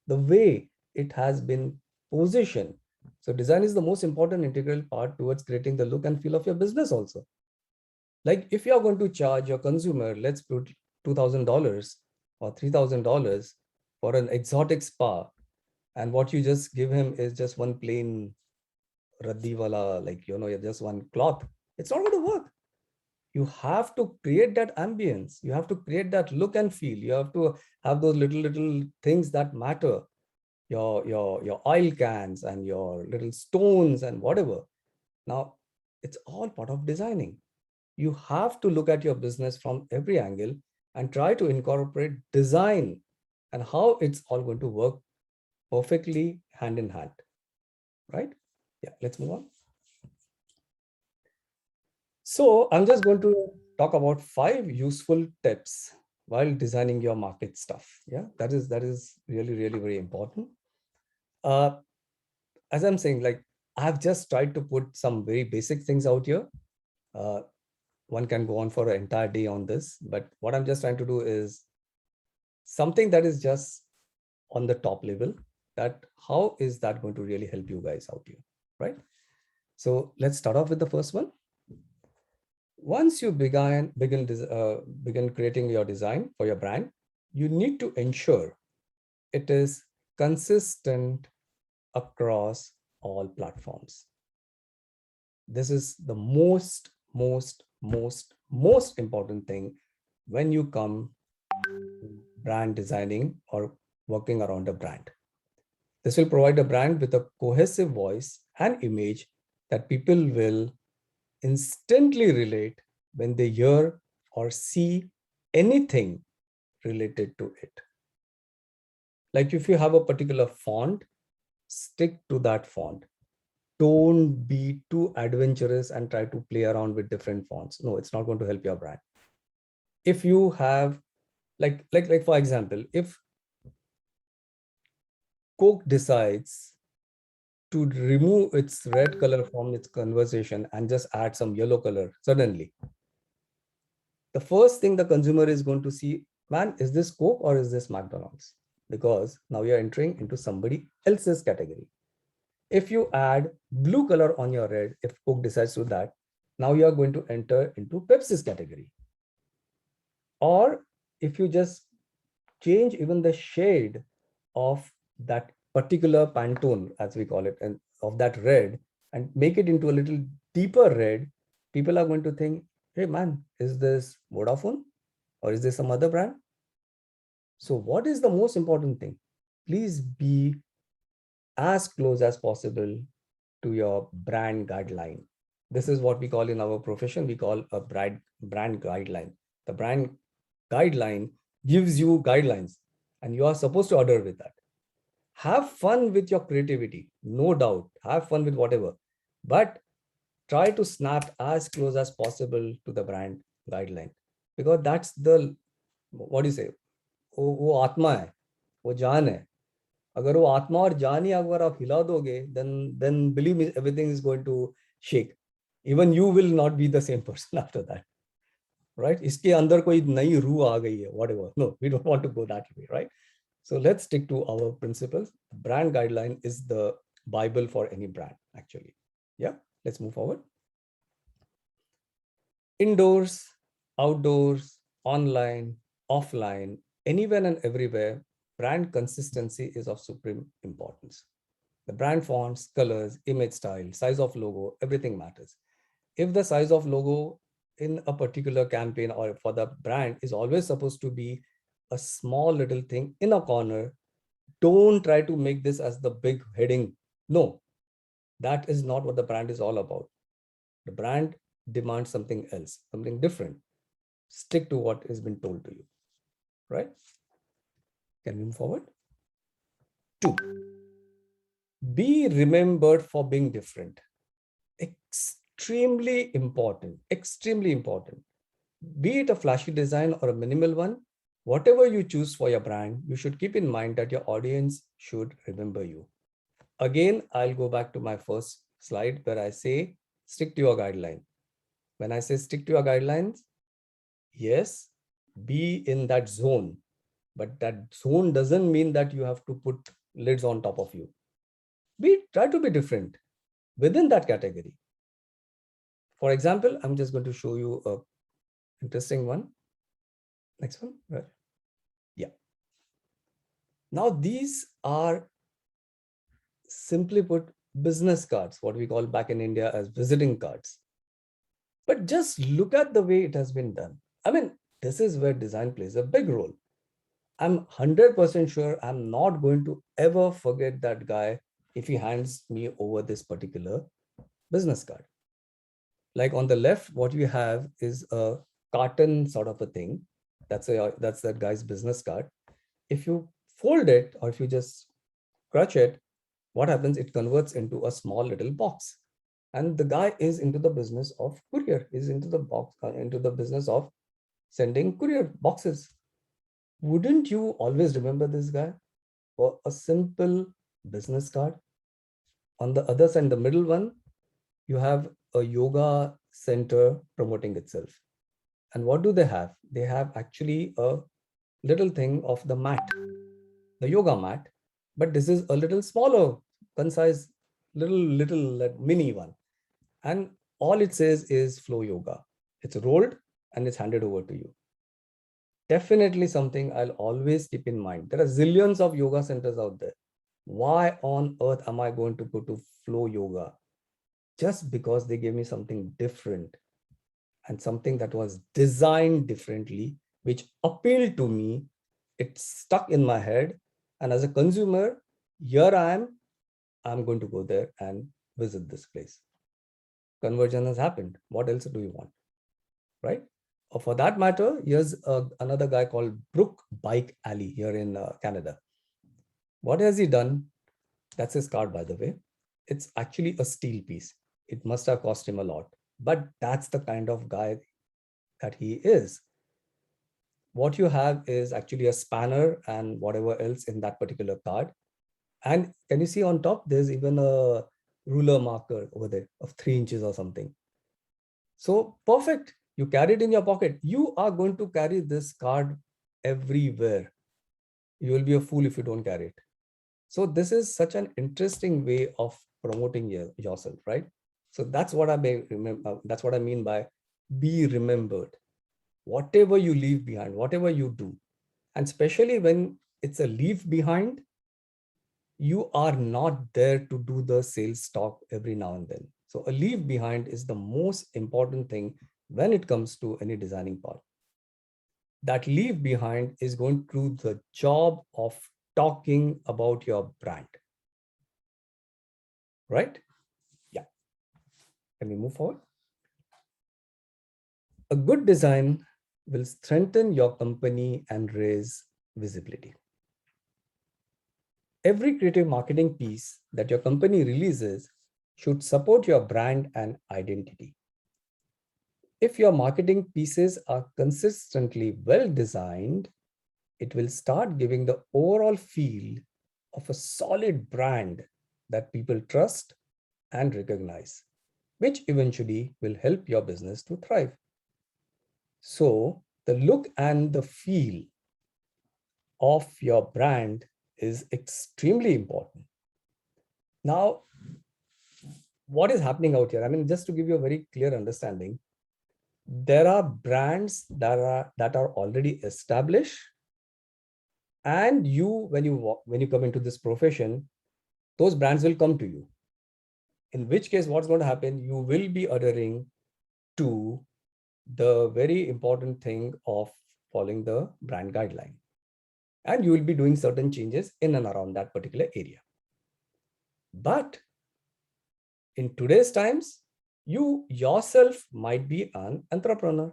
C: the way it has been positioned. So design is the most important integral part towards creating the look and feel of your business also. Like if you are going to charge your consumer, let's put $2,000 or $3,000 for an exotic spa, and what you just give him is just one plain raddi wala, like, just one cloth, it's not going to work. You have to create that ambience. You have to create that look and feel. You have to have those little things that matter. Your oil cans and your little stones and whatever. Now, it's all part of designing. You have to look at your business from every angle and try to incorporate design and how it's all going to work perfectly hand in hand, right? Yeah, let's move on. So I'm just going to talk about 5 useful tips while designing your market stuff. Yeah, that is really very important. As I'm saying, like, I've just tried to put some very basic things out here. One can go on for an entire day on this, but what I'm just trying to do is something that is just on the top level, that how is that going to really help you guys out here, right? So let's start off with the first one. Once you begin creating your design for your brand, you need to ensure it is consistent across all platforms. This is the most important thing when you come to brand designing or working around a brand. This will provide a brand with a cohesive voice and image that people will instantly relate when they hear or see anything related to it. Like if you have a particular font, stick to that font. Don't be too adventurous and try to play around with different fonts. No, it's not going to help your brand. If you have, like for example, if Coke decides to remove its red color from its conversation and just add some yellow color suddenly, the first thing the consumer is going to see, man, is this Coke or is this McDonald's? Because now you're entering into somebody else's category. If you add blue color on your red, if Coke decides to do that, now you are going to enter into Pepsi's category. Or if you just change even the shade of that particular Pantone, as we call it, and of that red, and make it into a little deeper red, people are going to think, hey man, is this Vodafone or is this some other brand? So what is the most important thing? Please be as close as possible to your brand guideline. This is what we call in our profession, we call a brand guideline. The brand guideline gives you guidelines and you are supposed to order with that. Have fun with your creativity, no doubt. Have fun with whatever, but try to snap as close as possible to the brand guideline, because that's the, what do you say, वो आत्मा है, वो जान है. अगर वो आत्मा और जान ही अगर आप हिला दोगे, then believe me, everything is going to shake. Even you will not be the same person after that, right? इसके अंदर कोई नई रूह आ गई है, whatever. No, we don't want to go that way, right? So let's stick to our principles. Brand guideline is the Bible for any brand, actually. Yeah, let's move forward. Indoors, outdoors, online, offline, anywhere and everywhere, brand consistency is of supreme importance. The brand fonts, colors, image style, size of logo, everything matters. If the size of logo in a particular campaign or for the brand is always supposed to be a small little thing in a corner, don't try to make this as the big heading. No, that is not what the brand is all about. The brand demands something else, something different. Stick to what has been told to you, right? Can we move forward? 2, be remembered for being different. Extremely important, extremely important. Be it a flashy design or a minimal one, whatever you choose for your brand, you should keep in mind that your audience should remember you. Again, I'll go back to my first slide where I say, stick to your guideline. When I say stick to your guidelines, yes, be in that zone, but that zone doesn't mean that you have to put lids on top of you. Try to be different within that category. For example, I'm just going to show you a interesting one. Next one, right? Yeah. Now these are, simply put, business cards, what we call back in India as visiting cards. But just look at the way it has been done. I mean, this is where design plays a big role. I'm 100% sure I'm not going to ever forget that guy if he hands me over this particular business card. Like on the left, what we have is a carton sort of a thing. That's that guy's business card. If you fold it or if you just crunch it, what happens? It converts into a small little box. And the guy is into the business of courier, is into the business of sending courier boxes. Wouldn't you always remember this guy for a simple business card? On the other side, the middle one, you have a yoga center promoting itself. And what do they have? They have actually a little thing of the mat, the yoga mat, but this is a little smaller, concise, little mini one. And all it says is Flow Yoga. It's rolled and it's handed over to you. Definitely something I'll always keep in mind. There are zillions of yoga centers out there. Why on earth am I going to go to Flow Yoga? just because they gave me something different and something that was designed differently, which appealed to me. It stuck in my head. And as a consumer, here I'm going to go there and visit this place. Conversion has happened. What else do you want? Right? Or for that matter, here's another guy called Brook Bike Alley here in Canada. What has he done? That's his card, by the way. It's actually a steel piece. It must have cost him a lot, but that's the kind of guy that he is. What you have is actually a spanner and whatever else in that particular card. And can you see on top, there's even a ruler marker over there of 3 inches or something. So perfect. You carry it in your pocket. You are going to carry this card everywhere. You will be a fool if you don't carry it. So this is such an interesting way of promoting yourself, right? So that's what I remember. That's what I mean by be remembered. Whatever you leave behind, whatever you do, and especially when it's a leave behind, you are not there to do the sales talk every now and then. So a leave behind is the most important thing when it comes to any designing part. That leave behind is going to do the job of talking about your brand. Right? Yeah. Can we move forward? A good design will strengthen your company and raise visibility. Every creative marketing piece that your company releases should support your brand and identity. If your marketing pieces are consistently well designed, it will start giving the overall feel of a solid brand that people trust and recognize, which eventually will help your business to thrive. So the look and the feel of your brand is extremely important. Now, what is happening out here? I mean, just to give you a very clear understanding, there are brands that are already established, and when you come into this profession, those brands will come to you. In which case, what's going to happen? You will be adhering to the very important thing of following the brand guideline, and you will be doing certain changes in and around that particular area. But in today's times, you yourself might be an entrepreneur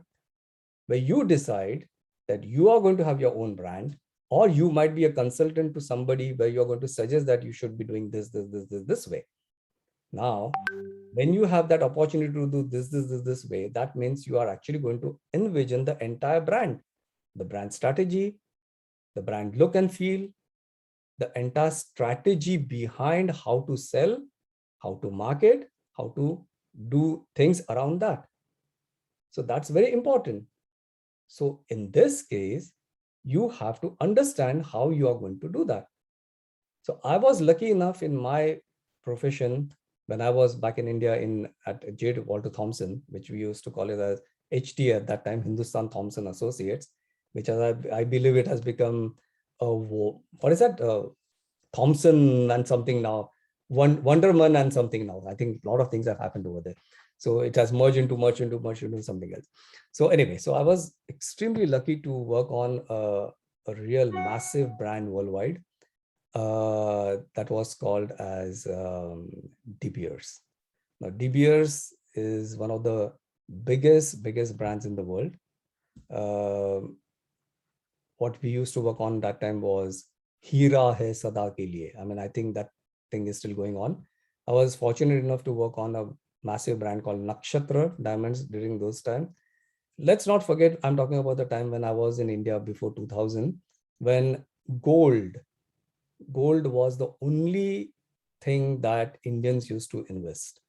C: where you decide that you are going to have your own brand, or you might be a consultant to somebody where you're going to suggest that you should be doing this way. Now, when you have that opportunity to do this way, that means you are actually going to envision the entire brand, the brand strategy, the brand look and feel, the entire strategy behind how to sell, how to market, how to do things around that. So that's very important. So in this case, you have to understand how you are going to do that. So I was lucky enough in my profession when I was back in India at J. Walter Thompson, which we used to call it as HT at that time, Hindustan Thompson Associates, which I believe it has become what is that? Thompson and something now, Wonderman and something now. I think a lot of things have happened over there. So it has merged into something else. So anyway, so I was extremely lucky to work on a real massive brand worldwide that was called as De Beers. Now, De Beers is one of the biggest brands in the world. What we used to work on that time was Hira Hai Sada Ke Liye. I mean, I think that thing is still going on. I was fortunate enough to work on a massive brand called Nakshatra Diamonds during those times. Let's not forget, I'm talking about the time when I was in India before 2000, when gold was the only thing that Indians used to invest.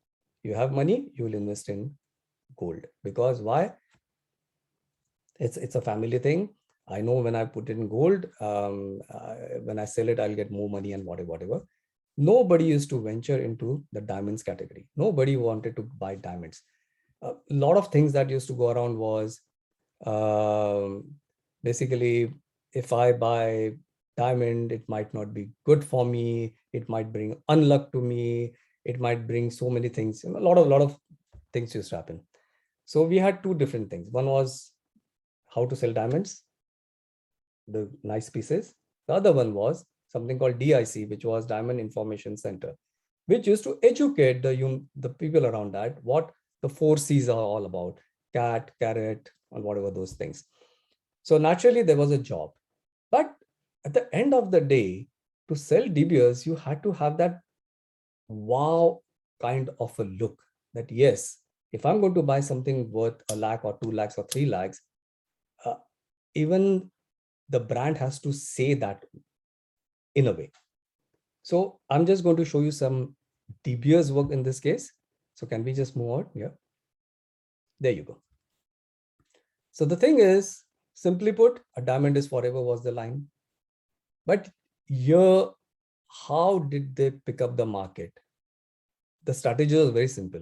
C: You have money, you will invest in gold. Because why? It's a family thing. I know when I put in gold, when I sell it, I'll get more money and whatever. Nobody used to venture into the diamonds category. Nobody wanted to buy diamonds. A lot of things that used to go around was basically, if I buy diamond, it might not be good for me. It might bring unluck to me. it might bring so many things. A lot of things used to happen. So we had two different things. One was how to sell diamonds, the nice pieces. The other one was something called DIC, which was Diamond Information Center, which used to educate the people around that, what the 4 C's are all about: cat, carrot, and whatever those things. So naturally, there was a job. But at the end of the day, to sell De Beers, you had to have that wow kind of a look that, yes, if I'm going to buy something worth 1 lakh or 2 lakhs or 3 lakhs, even the brand has to say that in a way. So I'm just going to show you some De Beers work in this case. So can we just move on? Yeah. There you go. So the thing is, simply put, a diamond is forever was the line. But here, how did they pick up the market? The strategy was very simple.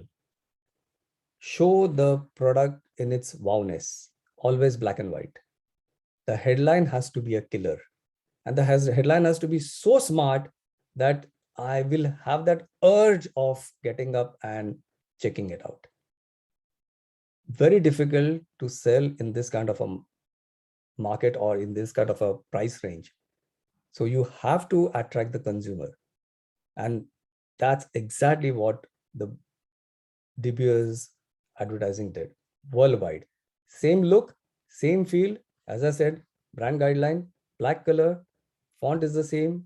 C: Show the product in its wowness, always black and white. The headline has to be a killer. And the headline has to be so smart that I will have that urge of getting up and checking it out. Very difficult to sell in this kind of a market or in this kind of a price range. So you have to attract the consumer. And that's exactly what the De Beers advertising did worldwide. Same look, same feel. As I said, brand guideline, black color, font is the same.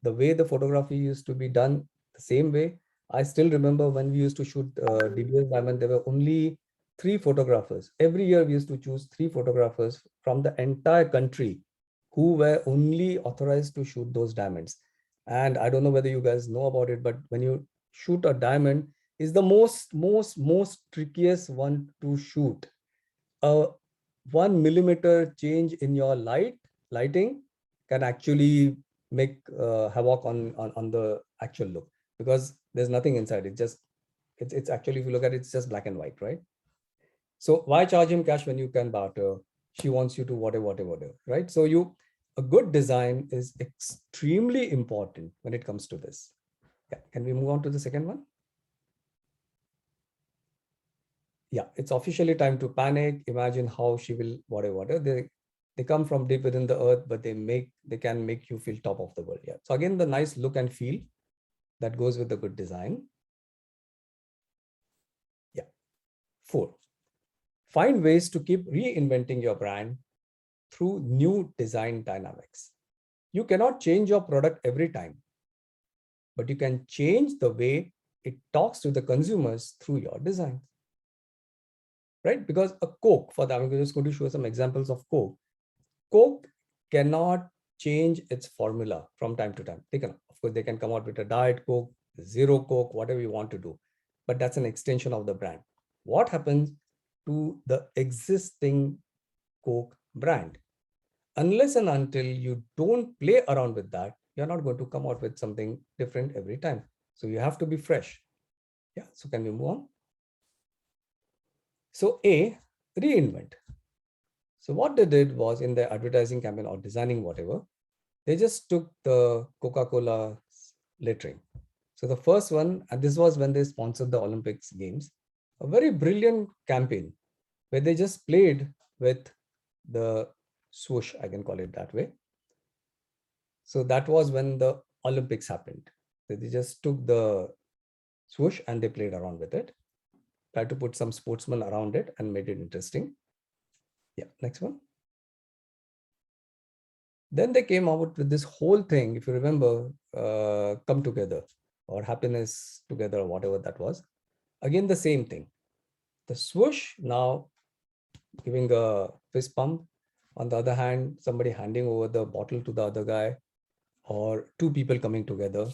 C: The way the photography used to be done, the same way. I still remember when we used to shoot De Beers Diamond, there were only 3 photographers. Every year we used to choose 3 photographers from the entire country who were only authorized to shoot those diamonds. And I don't know whether you guys know about it, but when you shoot a diamond, is the most trickiest one to shoot. 1 millimeter change in your lighting can actually make havoc on the actual look, because there's nothing inside. It's actually, if you look at it, it's just black and white, right? So why charge him cash when you can barter? She wants you to whatever, right? So a good design is extremely important when it comes to this. Yeah, can we move on to the second one? Yeah, it's officially time to panic. Imagine how she will whatever. They come from deep within the earth, but they can make you feel top of the world. Yeah. So again, the nice look and feel that goes with the good design. Yeah. 4, find ways to keep reinventing your brand through new design dynamics. You cannot change your product every time, but you can change the way it talks to the consumers through your designs. Right? Because a Coke, for that, I'm just going to show some examples of Coke. Coke cannot change its formula from time to time. Of course, they can come out with a Diet Coke, Zero Coke, whatever you want to do, but that's an extension of the brand. What happens to the existing Coke brand? Unless and until you don't play around with that, you're not going to come out with something different every time. So you have to be fresh. Yeah. So can we move on? So A, reinvent. So what they did was, in their advertising campaign or designing whatever, they just took the Coca-Cola lettering. So the first one, and this was when they sponsored the Olympics Games, a very brilliant campaign where they just played with the swoosh, I can call it that way. So that was when the Olympics happened. So they just took the swoosh and they played around with it, tried to put some sportsmen around it and made it interesting. Yeah, next one. Then they came out with this whole thing, if you remember, Come Together or Happiness Together or whatever that was. Again, the same thing. The swoosh now giving a fist pump. On the other hand, somebody handing over the bottle to the other guy, or 2 people coming together.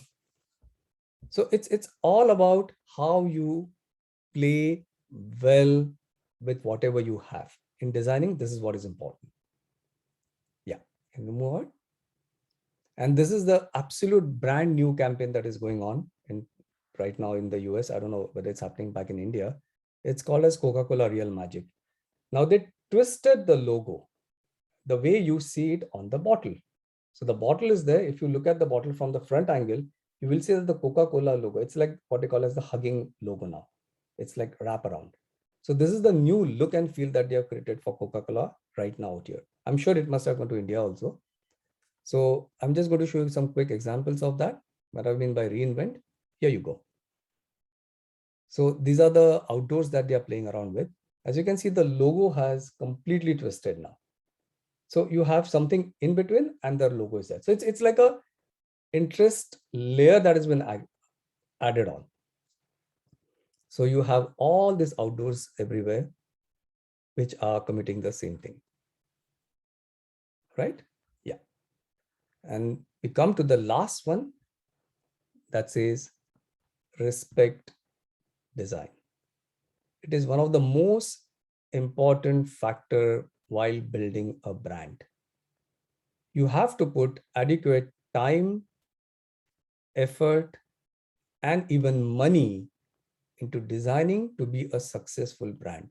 C: So it's all about how you play well with whatever you have. In designing, this is what is important. Yeah, can we move on? And this is the absolute brand new campaign that is going on right now in the US. I don't know whether it's happening back in India. It's called as Coca-Cola Real Magic. Now they twisted the logo the way you see it on the bottle. So the bottle is there. If you look at the bottle from the front angle, you will see that the Coca-Cola logo, it's like what they call as the hugging logo now. It's like wrap around. So this is the new look and feel that they have created for Coca-Cola right now out here. I'm sure it must have gone to India also. So I'm just going to show you some quick examples of that. What I mean by reinvent. Here you go. So these are the outdoors that they are playing around with. As you can see, the logo has completely twisted now. So you have something in between and the logo is there. So it's like a interest layer that has been added on. So you have all these outdoors everywhere, which are committing the same thing, right? Yeah. And we come to the last one that says respect design. It is one of the most important factor while building a brand. You have to put adequate time, effort, and even money into designing to be a successful brand.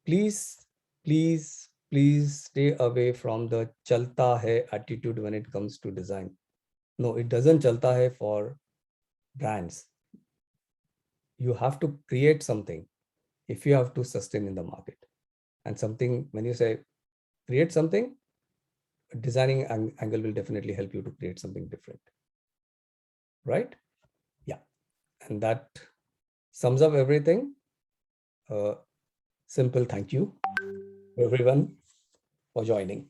C: Please, please, please stay away from the chalta hai attitude when it comes to design. No, it doesn't chalta hai for brands. You have to create something if you have to sustain in the market. And something, when you say create something, designing angle will definitely help you to create something different, right? Yeah, and that sums up everything. Simple thank you everyone for joining.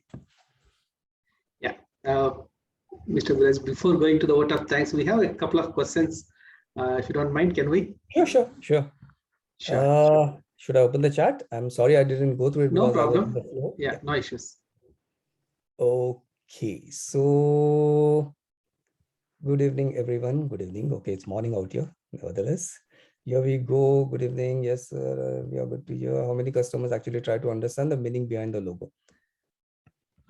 D: Yeah, Mr. Viraj, before going to the vote of thanks, we have a couple of questions. If you don't mind, can we?
C: Sure.
D: Sure.
C: Should I open the chat? I'm sorry I didn't go through it.
D: No
C: because I was on
D: problem.
C: the floor.
D: Yeah, no issues.
C: Okay, so good evening, everyone. Good evening. Okay, it's morning out here. Nevertheless, here we go. Good evening. Yes, sir. We are good to hear. How many customers actually try to understand the meaning behind the logo?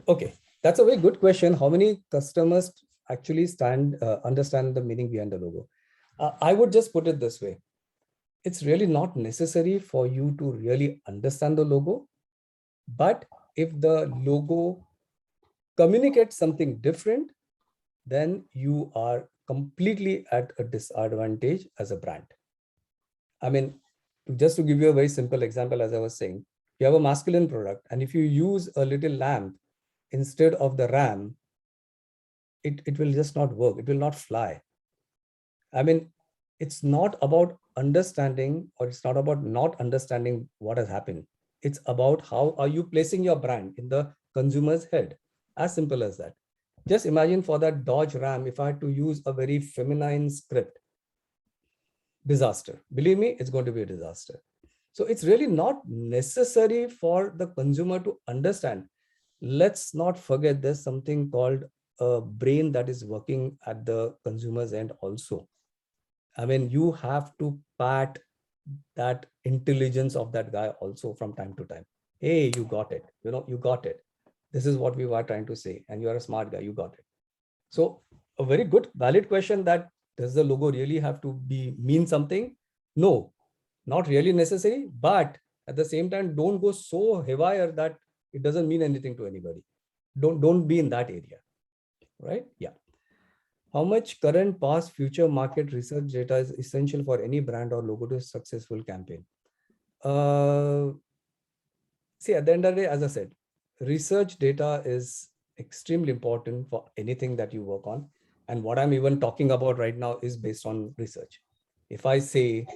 C: Okay, that's a very good question. How many customers actually understand the meaning behind the logo? I would just put it this way. It's really not necessary for you to really understand the logo. But if the logo communicates something different, then you are completely at a disadvantage as a brand. I mean, just to give you a very simple example, as I was saying, you have a masculine product, and if you use a little lamp instead of the ram, it will just not work. It will not fly. I mean, it's not about understanding, or it's not about not understanding what has happened. It's about how are you placing your brand in the consumer's head. As simple as that. Just imagine for that Dodge Ram, if I had to use a very feminine script, disaster. Believe me, it's going to be a disaster. So it's really not necessary for the consumer to understand. Let's not forget there's something called a brain that is working at the consumer's end also. I mean, you have to pat that intelligence of that guy also from time to time. Hey, you got it. You got it. This is what we were trying to say. And you're a smart guy. You got it. So a very good, valid question that does the logo really have to mean something? No, not really necessary. But at the same time, don't go so haywire that it doesn't mean anything to anybody. Don't be in that area. Right? Yeah. How much current, past, future market research data is essential for any brand or logo to a successful campaign? See, at the end of the day, as I said, research data is extremely important for anything that you work on. And what I'm even talking about right now is based on research. If I say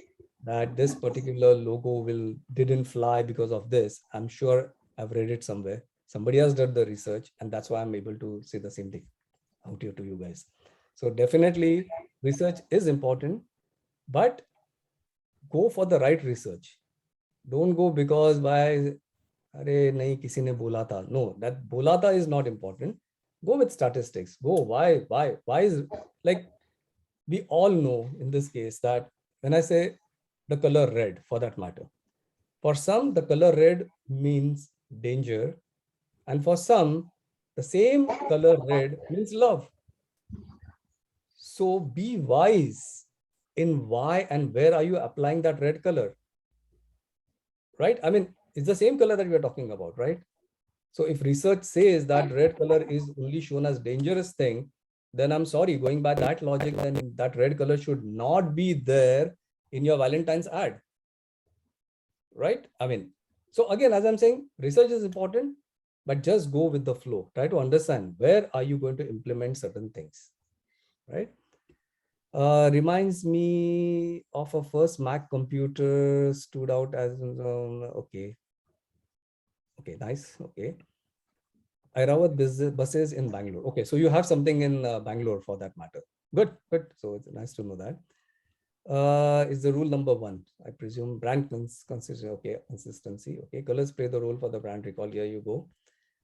C: that this particular logo didn't fly because of this, I'm sure I've read it somewhere. Somebody else did the research, and that's why I'm able to say the same thing out here to you guys. So definitely research is important, but go for the right research. Don't go because by अरे नहीं किसी ने बोला था. No, that बोला था is not important. Go with statistics. Go why is, like, we all know in this case that when I say the color red, for that matter, for some the color red means danger, and for some the same color red means love. So be wise in why and where are you applying that red color, right? I mean, it's the same color that we are talking about, right? So if research says that red color is only shown as dangerous thing, then I'm sorry, going by that logic, then that red color should not be there in your Valentine's ad, right? I mean, so again, as I'm saying, research is important, but just go with the flow. Try to understand where are you going to implement certain things, right? Reminds me of a first Mac computer stood out as, okay, nice, okay. Airawat buses in Bangalore. Okay, so you have something in Bangalore for that matter. Good. So it's nice to know that. Is the rule number 1. I presume brand consistency. Okay, consistency. Okay, colors play the role for the brand recall. Here you go.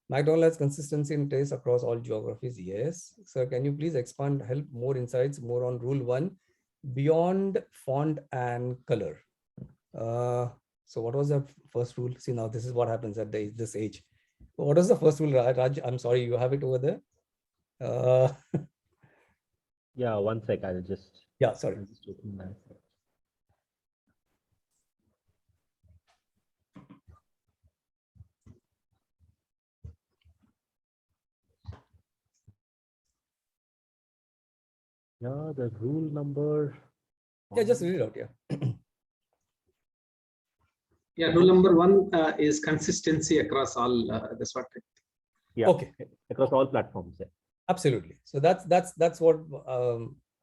C: McDonald's consistency in taste across all geographies. Yes. Sir, can you please expand, help more insights, more on rule 1 beyond font and color? So what was the first rule? See, now this is what happens at this age. What is the first rule, Raj? I'm sorry, you have it over there.
A: Yeah, one sec. I'll just.
C: Yeah, sorry.
A: I'll just open that. Yeah, the rule number.
C: Yeah, just read it out. Yeah.
D: Yeah, rule number 1 is consistency across all. That's what.
A: Yeah.
C: Okay.
A: Across all platforms. Yeah.
C: Absolutely. So that's what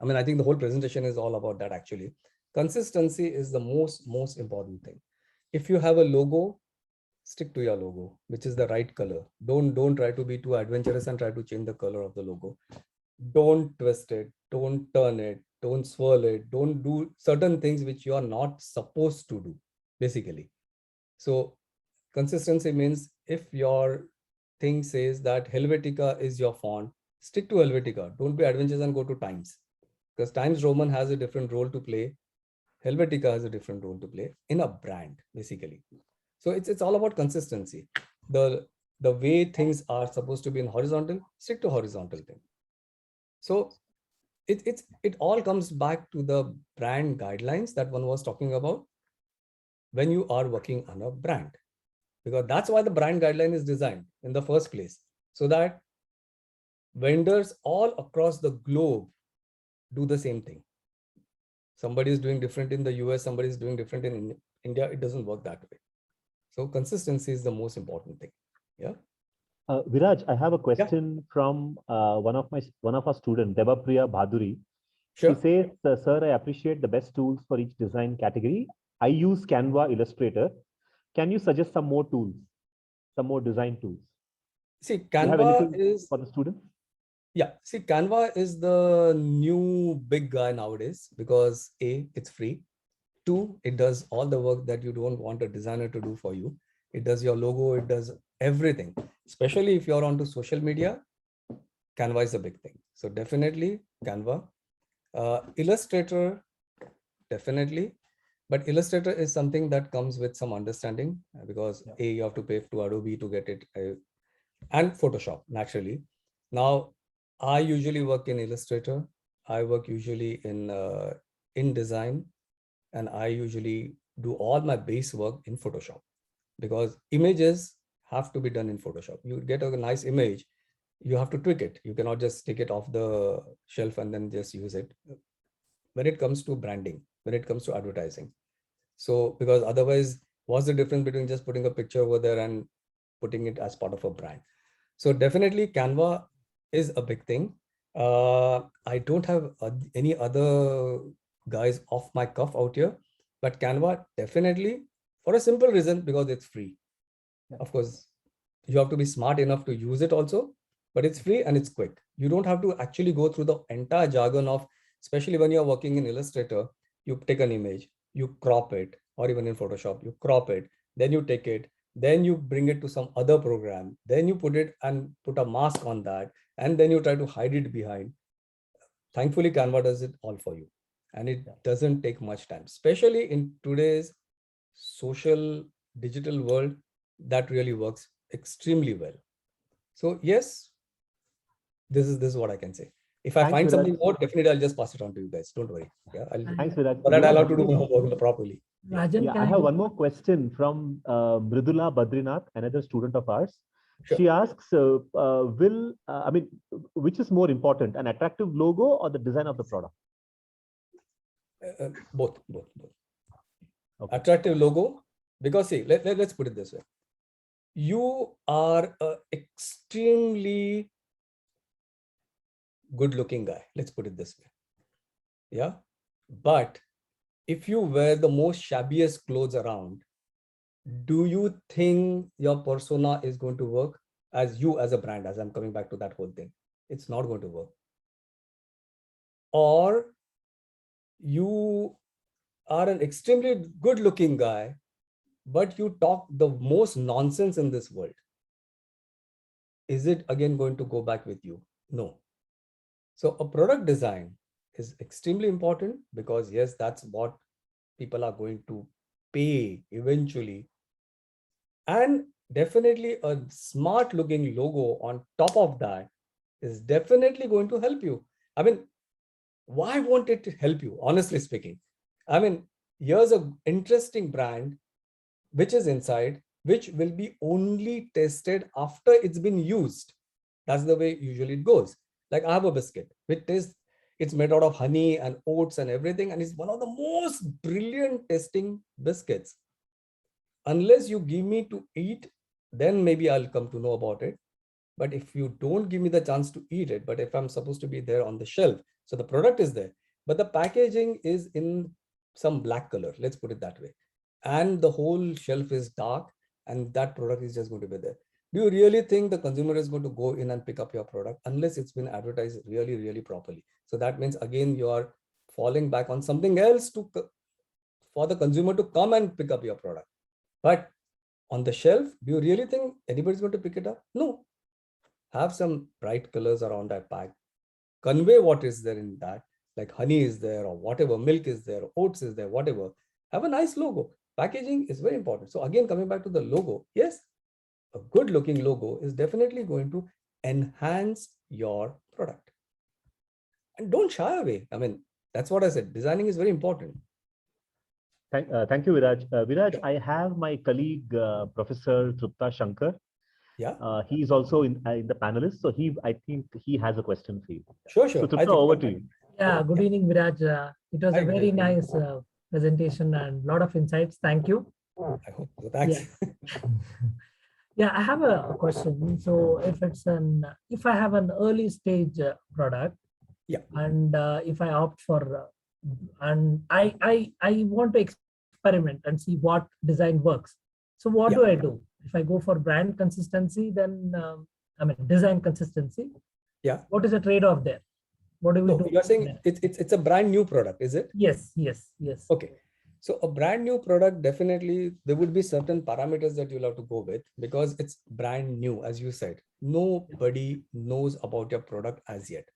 C: I mean. I think the whole presentation is all about that. Actually, consistency is the most important thing. If you have a logo, stick to your logo, which is the right color. Don't try to be too adventurous and try to change the color of the logo. Don't twist it. Don't turn it. Don't swirl it. Don't do certain things which you are not supposed to do, basically. So consistency means if your thing says that Helvetica is your font, stick to Helvetica. Don't be adventurous and go to Times, because Times Roman has a different role to play. Helvetica has a different role to play in a brand, basically. So it's all about consistency. The way things are supposed to be in horizontal, stick to horizontal thing. So it all comes back to the brand guidelines that one was talking about when you are working on a brand, because that's why the brand guideline is designed in the first place, so that vendors all across the globe do the same thing. Somebody is doing different in the US, somebody is doing different in India. It doesn't work that way. So consistency is the most important thing. Yeah.
A: Viraj, I have a question from one of our students, Devapriya Bhaduri.
C: Sure.
A: She says, "Sir, I appreciate the best tools for each design category. I use Canva, Illustrator. Can you suggest some more tools, some more design tools?"
C: See,
A: Do you have
C: Canva
A: anything
C: is
A: for the students?
C: Yeah, see, Canva is the new big guy nowadays because A, it's free. 2, it does all the work that you don't want a designer to do for you. It does your logo, it does everything. Especially if you're onto social media, Canva is a big thing. So definitely Canva. Illustrator, definitely. But Illustrator is something that comes with some understanding because A, you have to pay to Adobe to get it, and Photoshop, naturally. Now, I usually work in Illustrator. I work usually in InDesign, and I usually do all my base work in Photoshop, because images have to be done in Photoshop. You get a nice image, you have to tweak it. You cannot just take it off the shelf and then just use it. When it comes to branding, when it comes to advertising. So, because otherwise, what's the difference between just putting a picture over there and putting it as part of a brand? So definitely Canva is a big thing. I don't have any other guys off my cuff out here, but Canva definitely, for a simple reason, because it's free. Of course, you have to be smart enough to use it also, but it's free and it's quick. You don't have to actually go through the entire jargon of, especially when you're working in Illustrator, you take an image, you crop it, or even in Photoshop, you crop it, then you take it, then you bring it to some other program, then you put it and put a mask on that, and then you try to hide it behind. Thankfully, Canva does it all for you, and it doesn't take much time, especially in today's social digital world. That really works extremely well. So yes, this is what I can say. If I find something more, definitely I'll just pass it on to you guys. Don't worry. Yeah,
A: Thanks, Viraj.
C: But I'll have to do my homework properly.
A: Rajan, I have one more question from Mridula Badrinath, another student of ours.
C: Sure.
A: She asks, which is more important, an attractive logo or the design of the product?
C: Both.
A: Okay.
C: Attractive logo, because see, let's put it this way. You are an extremely good looking guy. Let's put it this way. Yeah. But if you wear the most shabbiest clothes around, do you think your persona is going to work as you as a brand, as I'm coming back to that whole thing? It's not going to work. Or you are an extremely good looking guy, but you talk the most nonsense in this world. Is it again going to go back with you? No. So a product design is extremely important because yes, that's what people are going to pay eventually. And definitely a smart looking logo on top of that is definitely going to help you. I mean, why won't it help you? Honestly speaking, I mean, here's an interesting brand which is inside, which will be only tested after it's been used. That's the way usually it goes. Like I have a biscuit, which is, it's made out of honey and oats and everything, and it's one of the most brilliant tasting biscuits. Unless you give me to eat, then maybe I'll come to know about it. But if you don't give me the chance to eat it, but if I'm supposed to be there on the shelf, so the product is there, but the packaging is in some black color, let's put it that way. And the whole shelf is dark and that product is just going to be there. Do you really think the consumer is going to go in and pick up your product unless it's been advertised really, really properly? So that means again, you are falling back on something else for the consumer to come and pick up your product. But on the shelf, do you really think anybody's going to pick it up? No. Have some bright colors around that pack. Convey what is there in that, like honey is there or whatever, milk is there, oats is there, whatever. Have a nice logo. Packaging is very important. So again, coming back to the logo, yes, a good looking logo is definitely going to enhance your product. And don't shy away. I mean, that's what I said. Designing is very important.
A: Thank you, Viraj. Viraj, I have my colleague, Professor Trupta Shankar.
C: Yeah.
A: He is also in the panelists. So I think he has a question for you.
C: Sure.
A: So Trupta, over to you.
F: Yeah, good evening, Viraj. It was
C: Hi,
F: a very
C: good
F: nice presentation and a lot of insights. Thank you.
C: I hope so. Thanks.
F: Yeah, I have a question. So if I have an early stage product,
C: yeah,
F: and if I opt for, and I want to experiment and see what design works. So what do I do? If I go for brand consistency, then design consistency.
C: Yeah.
F: What is the trade-off there? What do we do?
C: You're saying it's a brand new product, is it?
F: Yes.
C: Okay. So a brand new product, definitely there would be certain parameters that you'll have to go with because it's brand new, as you said. Nobody knows about your product as yet,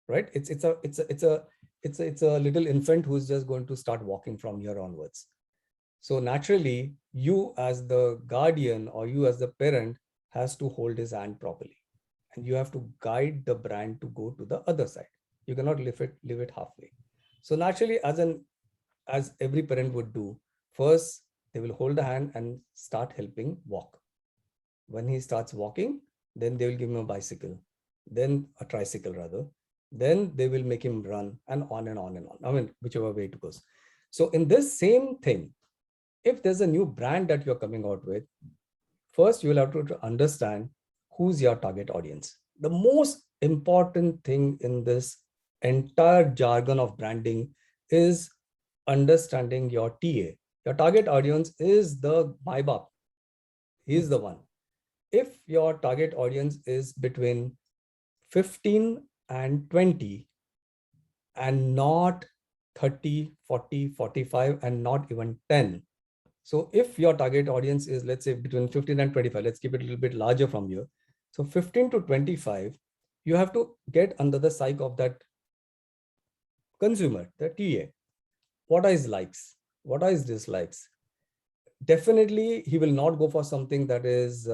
C: right? It's a little infant who's just going to start walking from here onwards. So naturally, you as the guardian or you as the parent has to hold his hand properly, and you have to guide the brand to go to the other side. You cannot leave it halfway. So naturally, as every parent would do, first they will hold the hand and start helping walk. When he starts walking, then they will give him a bicycle, then a tricycle rather. Then they will make him run and on and on and on. I mean, whichever way it goes. So in this same thing, if there's a new brand that you're coming out with, first you will have to understand who's your target audience. The most important thing in this entire jargon of branding is understanding your TA. Your target audience is the MyBap. He's the one. If your target audience is between 15 and 20 and not 30, 40, 45 and not even 10. So if your target audience is, let's say, between 15 and 25, let's keep it a little bit larger from here. So 15 to 25, you have to get under the psyche of that consumer, the TA. What are his likes? What are his dislikes? Definitely, he will not go for something that is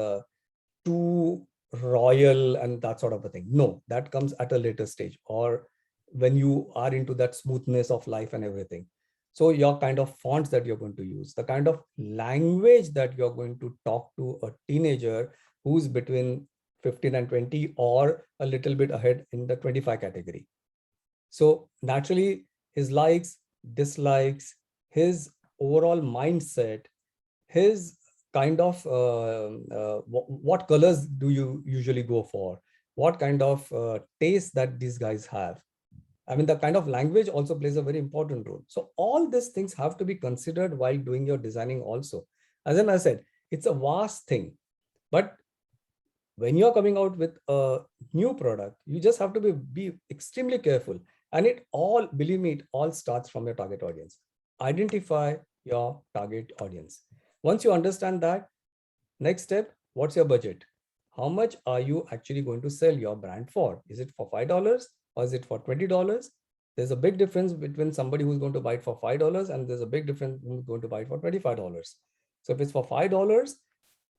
C: too royal and that sort of a thing. No, that comes at a later stage or when you are into that smoothness of life and everything. So your kind of fonts that you're going to use, the kind of language that you're going to talk to a teenager who's between 15 and 20 or a little bit ahead in the 25 category. So naturally, his likes, dislikes, his overall mindset, his kind of what colors do you usually go for, what kind of taste that these guys have. I mean, the kind of language also plays a very important role. So all these things have to be considered while doing your designing also. As I said, it's a vast thing, but when you're coming out with a new product, you just have to be extremely careful. And it all, believe me, it all starts from your target audience. Identify your target audience. Once you understand that, next step, what's your budget? How much are you actually going to sell your brand for? Is it for $5 or is it for $20? There's a big difference between somebody who's going to buy it for $5 and there's a big difference who's going to buy it for $25. So if it's for $5,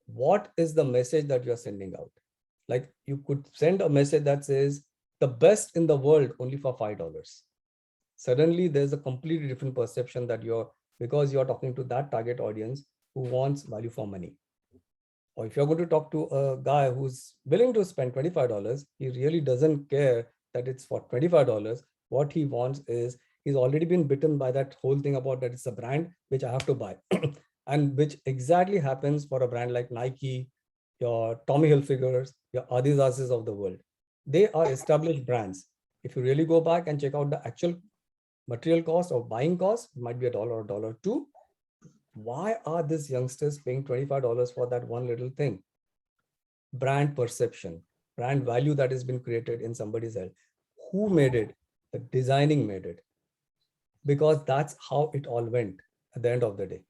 C: what is the message that you're sending out? Like you could send a message that says the best in the world only for $5. Suddenly there's a completely different perception that because you're talking to that target audience who wants value for money. Or if you're going to talk to a guy who's willing to spend $25, he really doesn't care that it's for $25. What he wants is, he's already been bitten by that whole thing about that it's a brand which I have to buy. And which exactly happens for a brand like Nike, your Tommy Hilfigers, your Adidases of the world. They are established brands. If you really go back and check out the actual material cost or buying cost, it might be $1 or $2. Why are these youngsters paying $25 for that one little thing? Brand perception, brand value that has been created in somebody's head. Who made it? The designing made it. Because that's how it all went at the end of the day.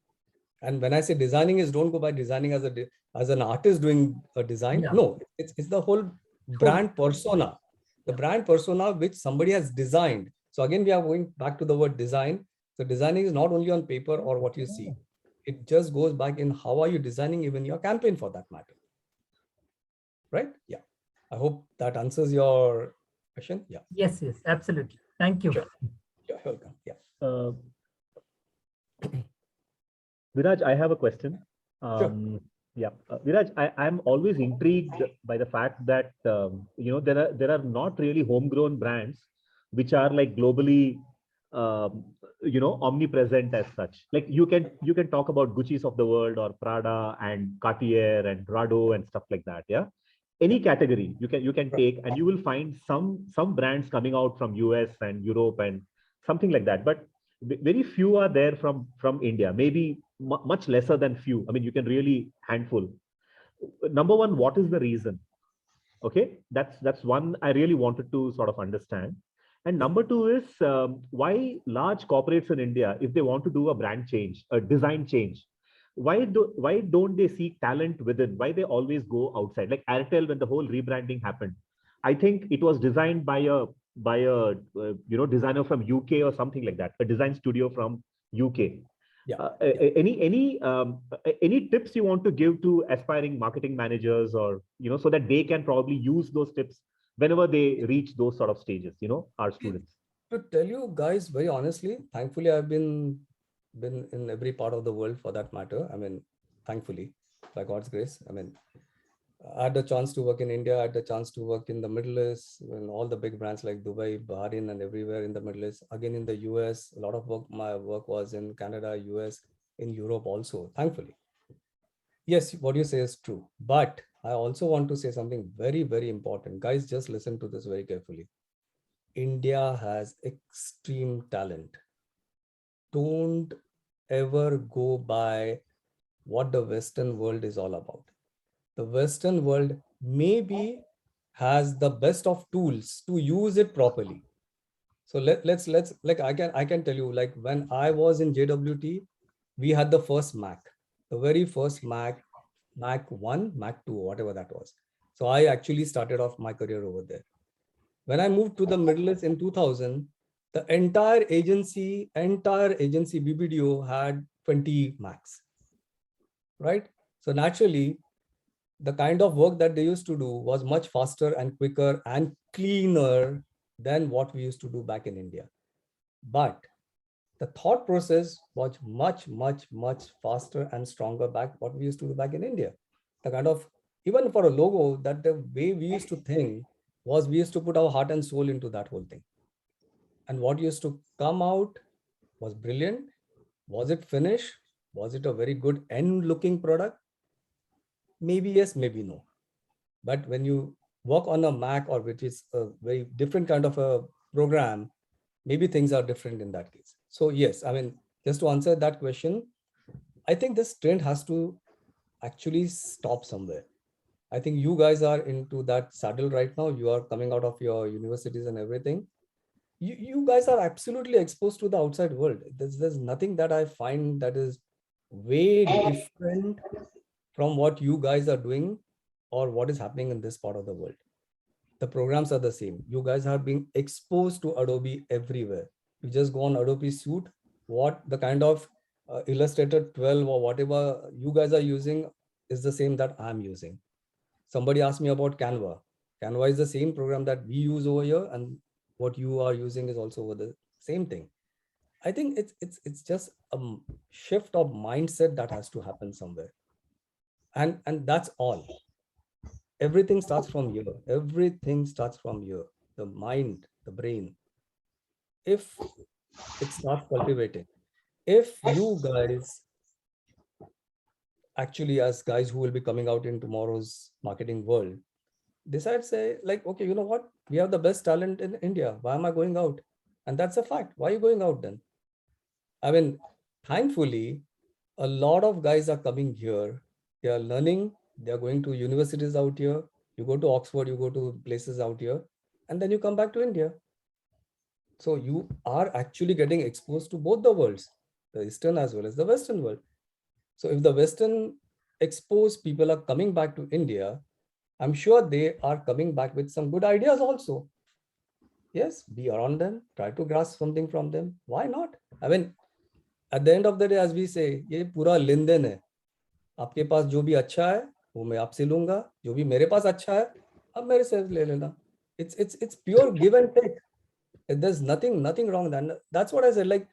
C: And when I say designing is, don't go by designing as an artist doing a design.
F: Yeah.
C: No, it's the whole brand persona, the brand persona which somebody has designed. So again, we are going back to the word design. So designing is not only on paper or what you see. It just goes back in how are you designing even your campaign for that matter. Right? Yeah. I hope that answers your question. Yeah.
F: Yes, absolutely. Thank you.
C: Sure. You're welcome. Yeah.
A: Viraj, I have a question.
C: Sure.
A: Yeah, Viraj, I'm always intrigued by the fact that there are not really homegrown brands which are like globally omnipresent as such. Like you can talk about Gucci's of the world or Prada and Cartier and Rado and stuff like that. Yeah, any category you can take and you will find some brands coming out from US and Europe and something like that. But very few are there from India. Maybe much lesser than few. I mean, you can really handful. Number one, what is the reason? Okay, that's one I really wanted to sort of understand. And number two is why large corporates in India, if they want to do a brand change, a design change, why don't they seek talent within? Why they always go outside? Like Airtel, when the whole rebranding happened, I think it was designed by a designer from UK or something like that, a design studio from UK.
C: Yeah.
A: Any tips you want to give to aspiring marketing managers, or so that they can probably use those tips whenever they reach those sort of stages, our students?
C: To tell you guys very honestly, thankfully I've been in every part of the world for that matter. I mean, thankfully, by God's grace. I mean, I had the chance to work in India, I had the chance to work in the Middle East, in all the big brands like Dubai, Bahrain, and everywhere in the Middle East. Again, in the US, a lot of my work was in Canada, US, in Europe also, thankfully. Yes, what you say is true. But I also want to say something very, very important. Guys, just listen to this very carefully. India has extreme talent. Don't ever go by what the Western world is all about. The Western world maybe has the best of tools to use it properly. So let's like I can tell you, like when I was in JWT, we had the first Mac, the very first Mac 1, Mac 2, whatever that was. So I actually started off my career over there. When I moved to the Middle East in 2000, the entire agency BBDO had 20 Macs, right? So naturally, the kind of work that they used to do was much faster and quicker and cleaner than what we used to do back in India. But the thought process was much, much, much faster and stronger back what we used to do back in India. The kind of even for a logo, that the way we used to think was we used to put our heart and soul into that whole thing. And what used to come out was brilliant. Was it finished? Was it a very good end looking product? Maybe yes, maybe no. But when you work on a Mac, or which is a very different kind of a program, maybe things are different in that case. So yes, I mean, just to answer that question, I think this trend has to actually stop somewhere. I think you guys are into that saddle right now. You are coming out of your universities and everything. You guys are absolutely exposed to the outside world. There's nothing that I find that is way different from what you guys are doing or what is happening in this part of the world. The programs are the same. You guys are being exposed to Adobe everywhere. You just go on Adobe Suite, what the kind of Illustrator 12 or whatever you guys are using is the same that I'm using. Somebody asked me about Canva. Canva is the same program that we use over here, and what you are using is also over the same thing. I think it's just a shift of mindset that has to happen somewhere. And that's all. Everything starts from here. Everything starts from here. The mind, the brain. If it starts cultivating, if you guys actually, as guys who will be coming out in tomorrow's marketing world, decide, say, like, okay, you know what? We have the best talent in India. Why am I going out? And that's a fact. Why are you going out then? I mean, thankfully, a lot of guys are coming here. They are learning. They are going to universities out here. You go to Oxford, you go to places out here, and then you come back to India. So you are actually getting exposed to both the worlds, the Eastern as well as the Western world. So if the Western exposed people are coming back to India, I'm sure they are coming back with some good ideas also. Yes, be around them, try to grasp something from them. Why not? I mean, at the end of the day, as we say, ये पूरा लेन-देन है. आपके पास जो भी अच्छा है, वो मैं आपसे लूंगा. जो भी मेरे पास अच्छा है, आप मेरे से ले लेना. It's pure give and take. There's nothing wrong then. That's what I said. Like,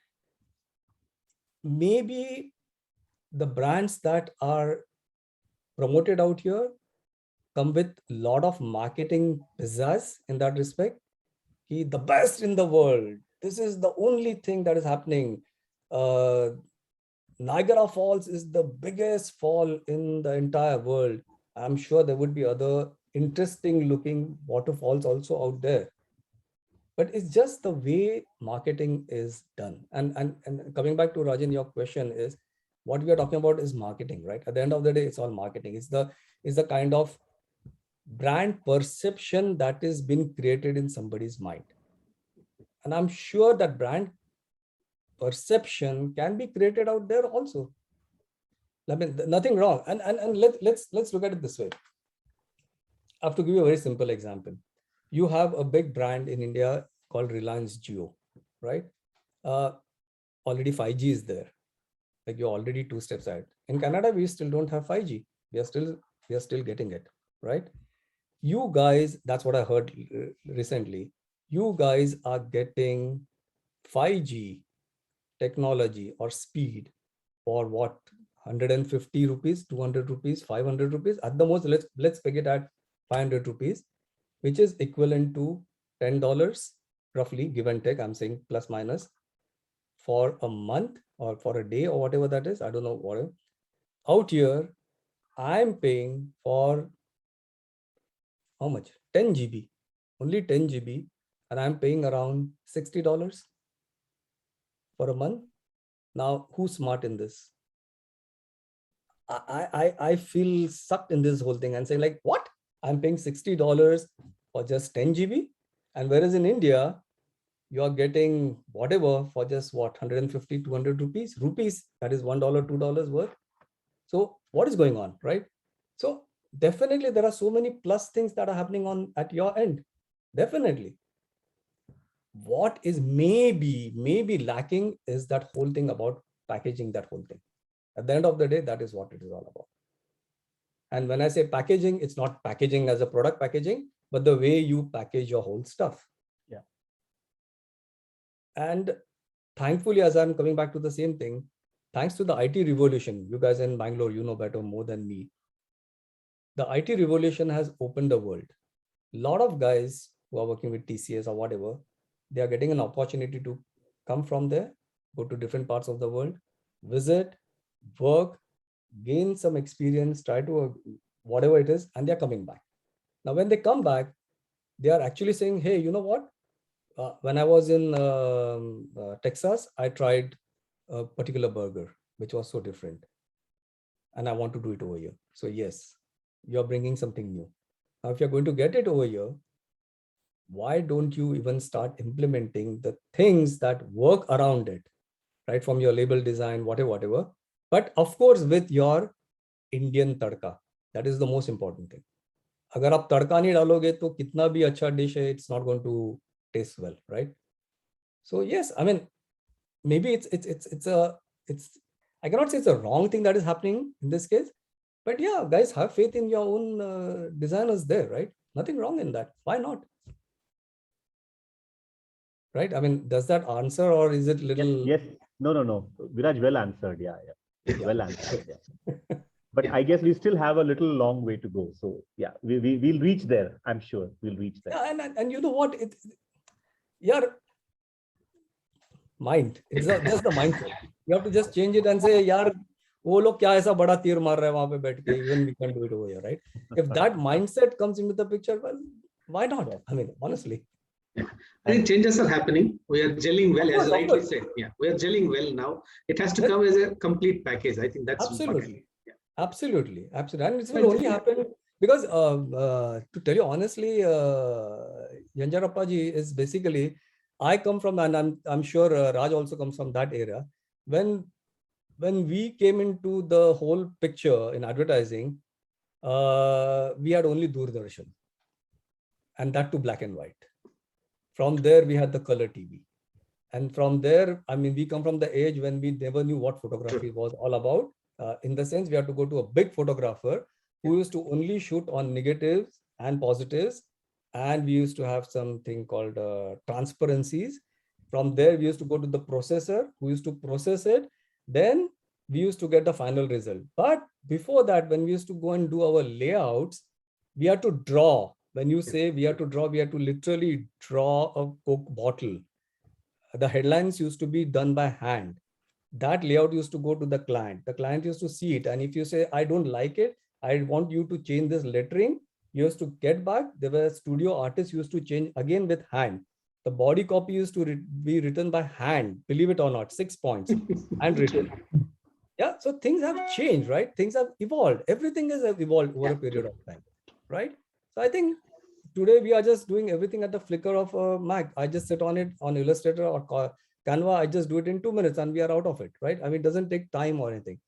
C: maybe the brands that are promoted out here come with a lot of marketing pizzazz in that respect. He the best in the world. This is the only thing that is happening. Niagara Falls is the biggest fall in the entire world. I'm sure there would be other interesting looking waterfalls also out there. But it's just the way marketing is done. And coming back to Rajan, your question is, what we are talking about is marketing, right? At the end of the day, it's all marketing. It's the kind of brand perception that is being created in somebody's mind. And I'm sure that brand perception can be created out there also. I mean, nothing wrong. And let's look at it this way. I have to give you a very simple example. You have a big brand in India called Reliance Jio, right? Already 5G is there. Like, you're already 2 steps ahead. In Canada, we still don't have 5G. We are still getting it, right? You guys, that's what I heard recently. You guys are getting 5G technology or speed for what? 150 rupees, 200 rupees, 500 rupees. At the most, let's peg it at 500 rupees, which is equivalent to $10, roughly, give and take. I'm saying plus minus, for a month or for a day or whatever that is. I don't know, whatever. Out here, I'm paying for how much? 10 GB, only 10 GB, and I'm paying around $60 for a month. Now, who's smart in this? I feel sucked in this whole thing and saying, like, what? I'm paying $60 for just 10 GB, and whereas in India, you are getting whatever for just what, 150, 200 rupees. That is $1, $2 worth. So what is going on, right? So definitely there are so many plus things that are happening at your end. Definitely. What is maybe lacking is that whole thing about packaging, that whole thing. At the end of the day, that is what it is all about. And when I say packaging, it's not packaging as a product packaging, but the way you package your whole stuff.
B: Yeah.
C: And thankfully, as I'm coming back to the same thing, thanks to the IT revolution, you guys in Bangalore, you know better more than me. the IT revolution has opened the world. A lot of guys who are working with TCS or whatever, they are getting an opportunity to come from there, go to different parts of the world, visit, work, gain some experience, try to whatever it is, and they're coming back. Now, when they come back, they are actually saying, hey, you know what? When I was in Texas, I tried a particular burger, which was so different. And I want to do it over here. So yes, you're bringing something new. Now, if you're going to get it over here, why don't you even start implementing the things that work around it, right? From your label design, whatever. But of course, with your Indian tadka, that is the most important thing. अगर आप तड़का नहीं डालोगे तो कितना भी अच्छा dish है, it's not going to taste well, right? So yes, I mean, maybe it's I cannot say it's a wrong thing that is happening in this case, but yeah, guys, have faith in your own designers there, right? Nothing wrong in that. Why not? Right? I mean, does that answer, or is it little?
A: Yes. No. Viraj, well answered. Yeah. Well answered. Yeah. But I guess we still have a little long way to go. So yeah, we'll reach there. I'm sure we'll reach there.
C: Yeah, and you know what? Your mind. It's just the mindset. You have to just change it and say, यार वो लोग क्या ऐसा बड़ा तीर मार रहे हैं वहाँ पे बैठ के? Even we can do it over here, right? If that mindset comes into the picture, well, why not? I mean, honestly.
D: Yeah. I think changes are happening. We are gelling well, as rightly said. Yeah, we are gelling well now. It has to come as a complete package. I think that's
C: absolutely. Absolutely. And it will only happen because to tell you honestly, Yanjarappa ji is basically, I come from, and I'm sure Raj also comes from that era. When we came into the whole picture in advertising, we had only Doordarshan, and that too black and white. From there, we had the color TV. And from there, I mean, we come from the age when we never knew what photography was all about. In the sense, we had to go to a big photographer who used to only shoot on negatives and positives. And we used to have something called transparencies. From there, we used to go to the processor who used to process it. Then we used to get the final result. But before that, when we used to go and do our layouts, we had to draw. When you say we have to draw, we have to literally draw a Coke bottle. The headlines used to be done by hand. That layout used to go to the client. The client used to see it. And if you say, I don't like it, I want you to change this lettering, you used to get back. There were studio artists used to change again with hand. The body copy used to be written by hand, believe it or not, 6 points and written. Yeah, so things have changed, right? Things have evolved. Everything has evolved over a period of time, right? So I think today we are just doing everything at the flicker of a Mac. I just sit on it on Illustrator or Canva. I just do it in 2 minutes and we are out of it, right? I mean, it doesn't take time or anything.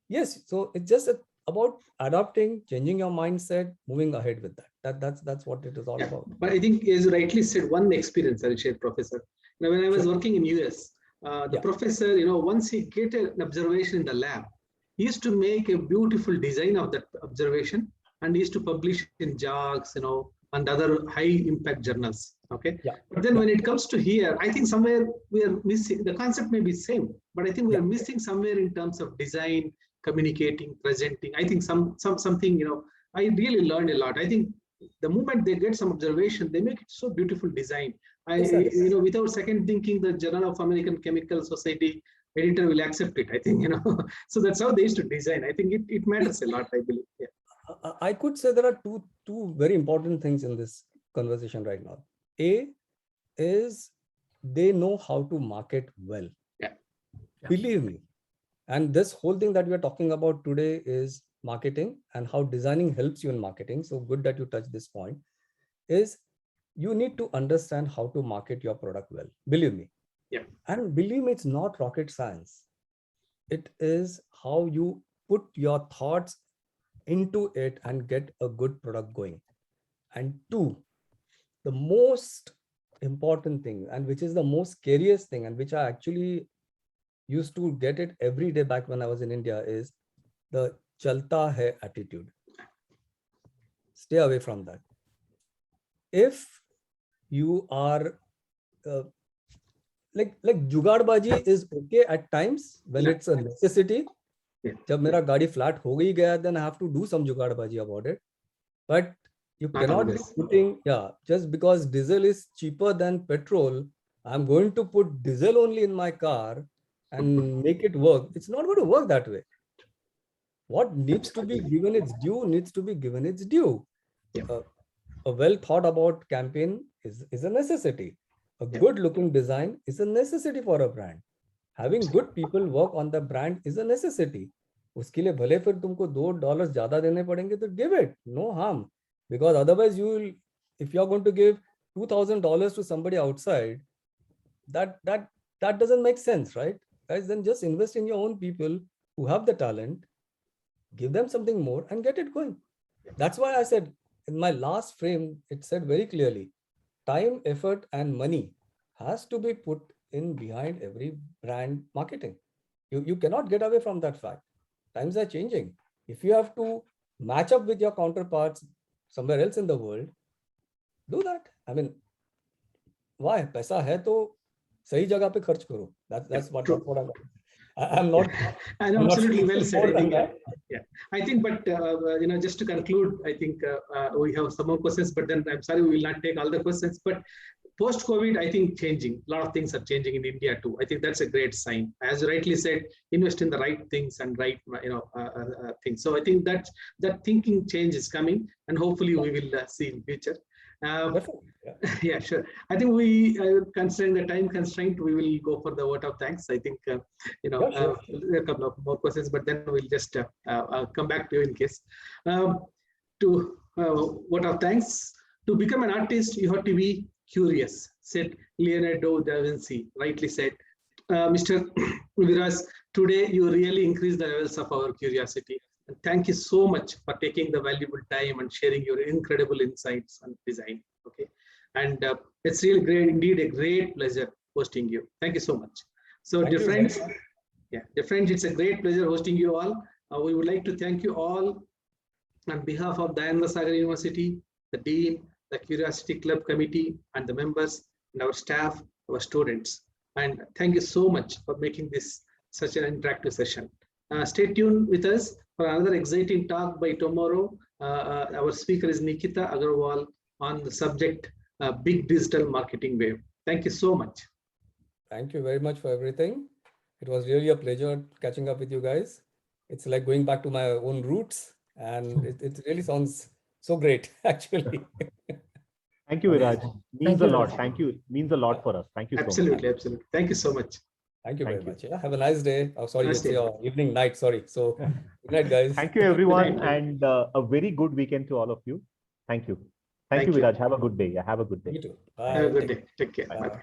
C: Yes, so it's just about adapting, changing your mindset, moving ahead with that. That's what it is all about.
D: But I think, as you rightly said, one experience I'll share, Professor. Now, when I was working in US, the professor, once he get an observation in the lab, he used to make a beautiful design of that observation and he used to publish in JAGS, and other high impact journals. Okay. Yeah. But then when it comes to here, I think somewhere we are missing, the concept may be same, but I think we are missing somewhere in terms of design, communicating, presenting. I think something, I really learned a lot. I think the moment they get some observation, they make it so beautiful design. Without second thinking, the Journal of American Chemical Society editor will accept it. I think, so that's how they used to design. I think it matters a lot, I believe. Yeah.
C: I could say there are two very important things in this conversation right now. A is they know how to market well.
D: Yeah.
C: Believe me. And this whole thing that we are talking about today is marketing and how designing helps you in marketing. So good that you touched this point. Is you need to understand how to market your product well. Believe me.
D: Yeah. And
C: believe me, it's not rocket science. It is how you put your thoughts into it and get a good product going. And two, the most important thing, and which is the most scariest thing, and which I actually used to get it every day back when I was in India, is the chalta hai attitude. Stay away from that. If you are like jugaadbaji is okay at times when it's a necessity. जब मेरा गाड़ी flat हो गई गया, then I have to do some जुगाड़बाजी about it. but you
D: Not
C: cannot be
D: always.
C: putting, just because diesel is cheaper than petrol, I'm going to put diesel only in my car and make it work. It's not going to work that way. What needs to be given its due needs to be given its due.
D: Yeah.
C: A well thought about campaign is a necessity. A
D: Yeah.
C: good looking design is a necessity for a brand. Having good people work on the brand is a necessity. उसके लिए भले फिर तुमको $2 ज्यादा देने पड़ेंगे तो give it, no harm, because otherwise you will, if you are going to give $2,000 to somebody outside, that doesn't make sense, right, guys? Then just invest in your own people who have the talent, give them something more and get it going. That's why I said in my last frame, it said very clearly, time, effort, and money has to be put in behind every brand marketing. You cannot get away from that fact. Times are changing. If you have to match up with your counterparts somewhere else in the world, do that. I mean, why? पैसा है तो सही जगह पे खर्च करो. That's what I'm not.
D: I know,
C: I'm not
D: absolutely
C: saying
D: well said.
C: more
D: I
C: than
D: think,
C: that.
D: I think, but just to conclude, I think we have some more questions, but then I'm sorry, we will not take all the questions. But post-COVID, I think changing, a lot of things are changing in India too. I think that's a great sign. As you rightly said, invest in the right things and right, things. So I think that thinking change is coming, and hopefully we will see in future. Yeah, sure. I think we, considering the time constraint, we will go for the vote of thanks. I think,
C: Sure.
D: a couple of more questions, but then we'll just come back to you in case. To vote of thanks. To become an artist, you have to be curious, said Leonardo da Vinci, rightly said. Mr. Viraj, today you really increased the levels of our curiosity. And thank you so much for taking the valuable time and sharing your incredible insights on design. Okay, and it's really great, indeed a great pleasure hosting you. Thank you so much. So, dear friends, it's a great pleasure hosting you all. We would like to thank you all on behalf of Dayananda Sagar University, the Dean, the Curiosity Club Committee, and the members, and our staff, our students. And thank you so much for making this such an interactive session. Stay tuned with us for another exciting talk by tomorrow. Our speaker is Nikita Agarwal on the subject Big Digital Marketing Wave. Thank you so much.
C: Thank you very much for everything. It was really a pleasure catching up with you guys. It's like going back to my own roots, and it really sounds so great, actually.
A: Thank you, Viraj. Means
F: Thank
A: a
F: you,
A: lot.
F: Viraj.
A: Thank you. Means a lot for us. Thank you so much.
D: Absolutely, absolutely. Thank you so much.
C: Thank you very
A: Thank you.
C: much. Yeah, have a nice day. Oh, sorry,
D: Nice
C: it's
D: day.
C: your evening, night. Sorry. So, good night, guys.
A: Thank you, everyone,
D: Good night.
A: and a very good weekend to all of you. Thank you. Thank you,
D: Thank you.
A: Viraj. Have a good day. Yeah, have a good day.
C: You too.
D: Have a
C: Bye.
D: good day. Take care.
C: Bye.
D: Bye.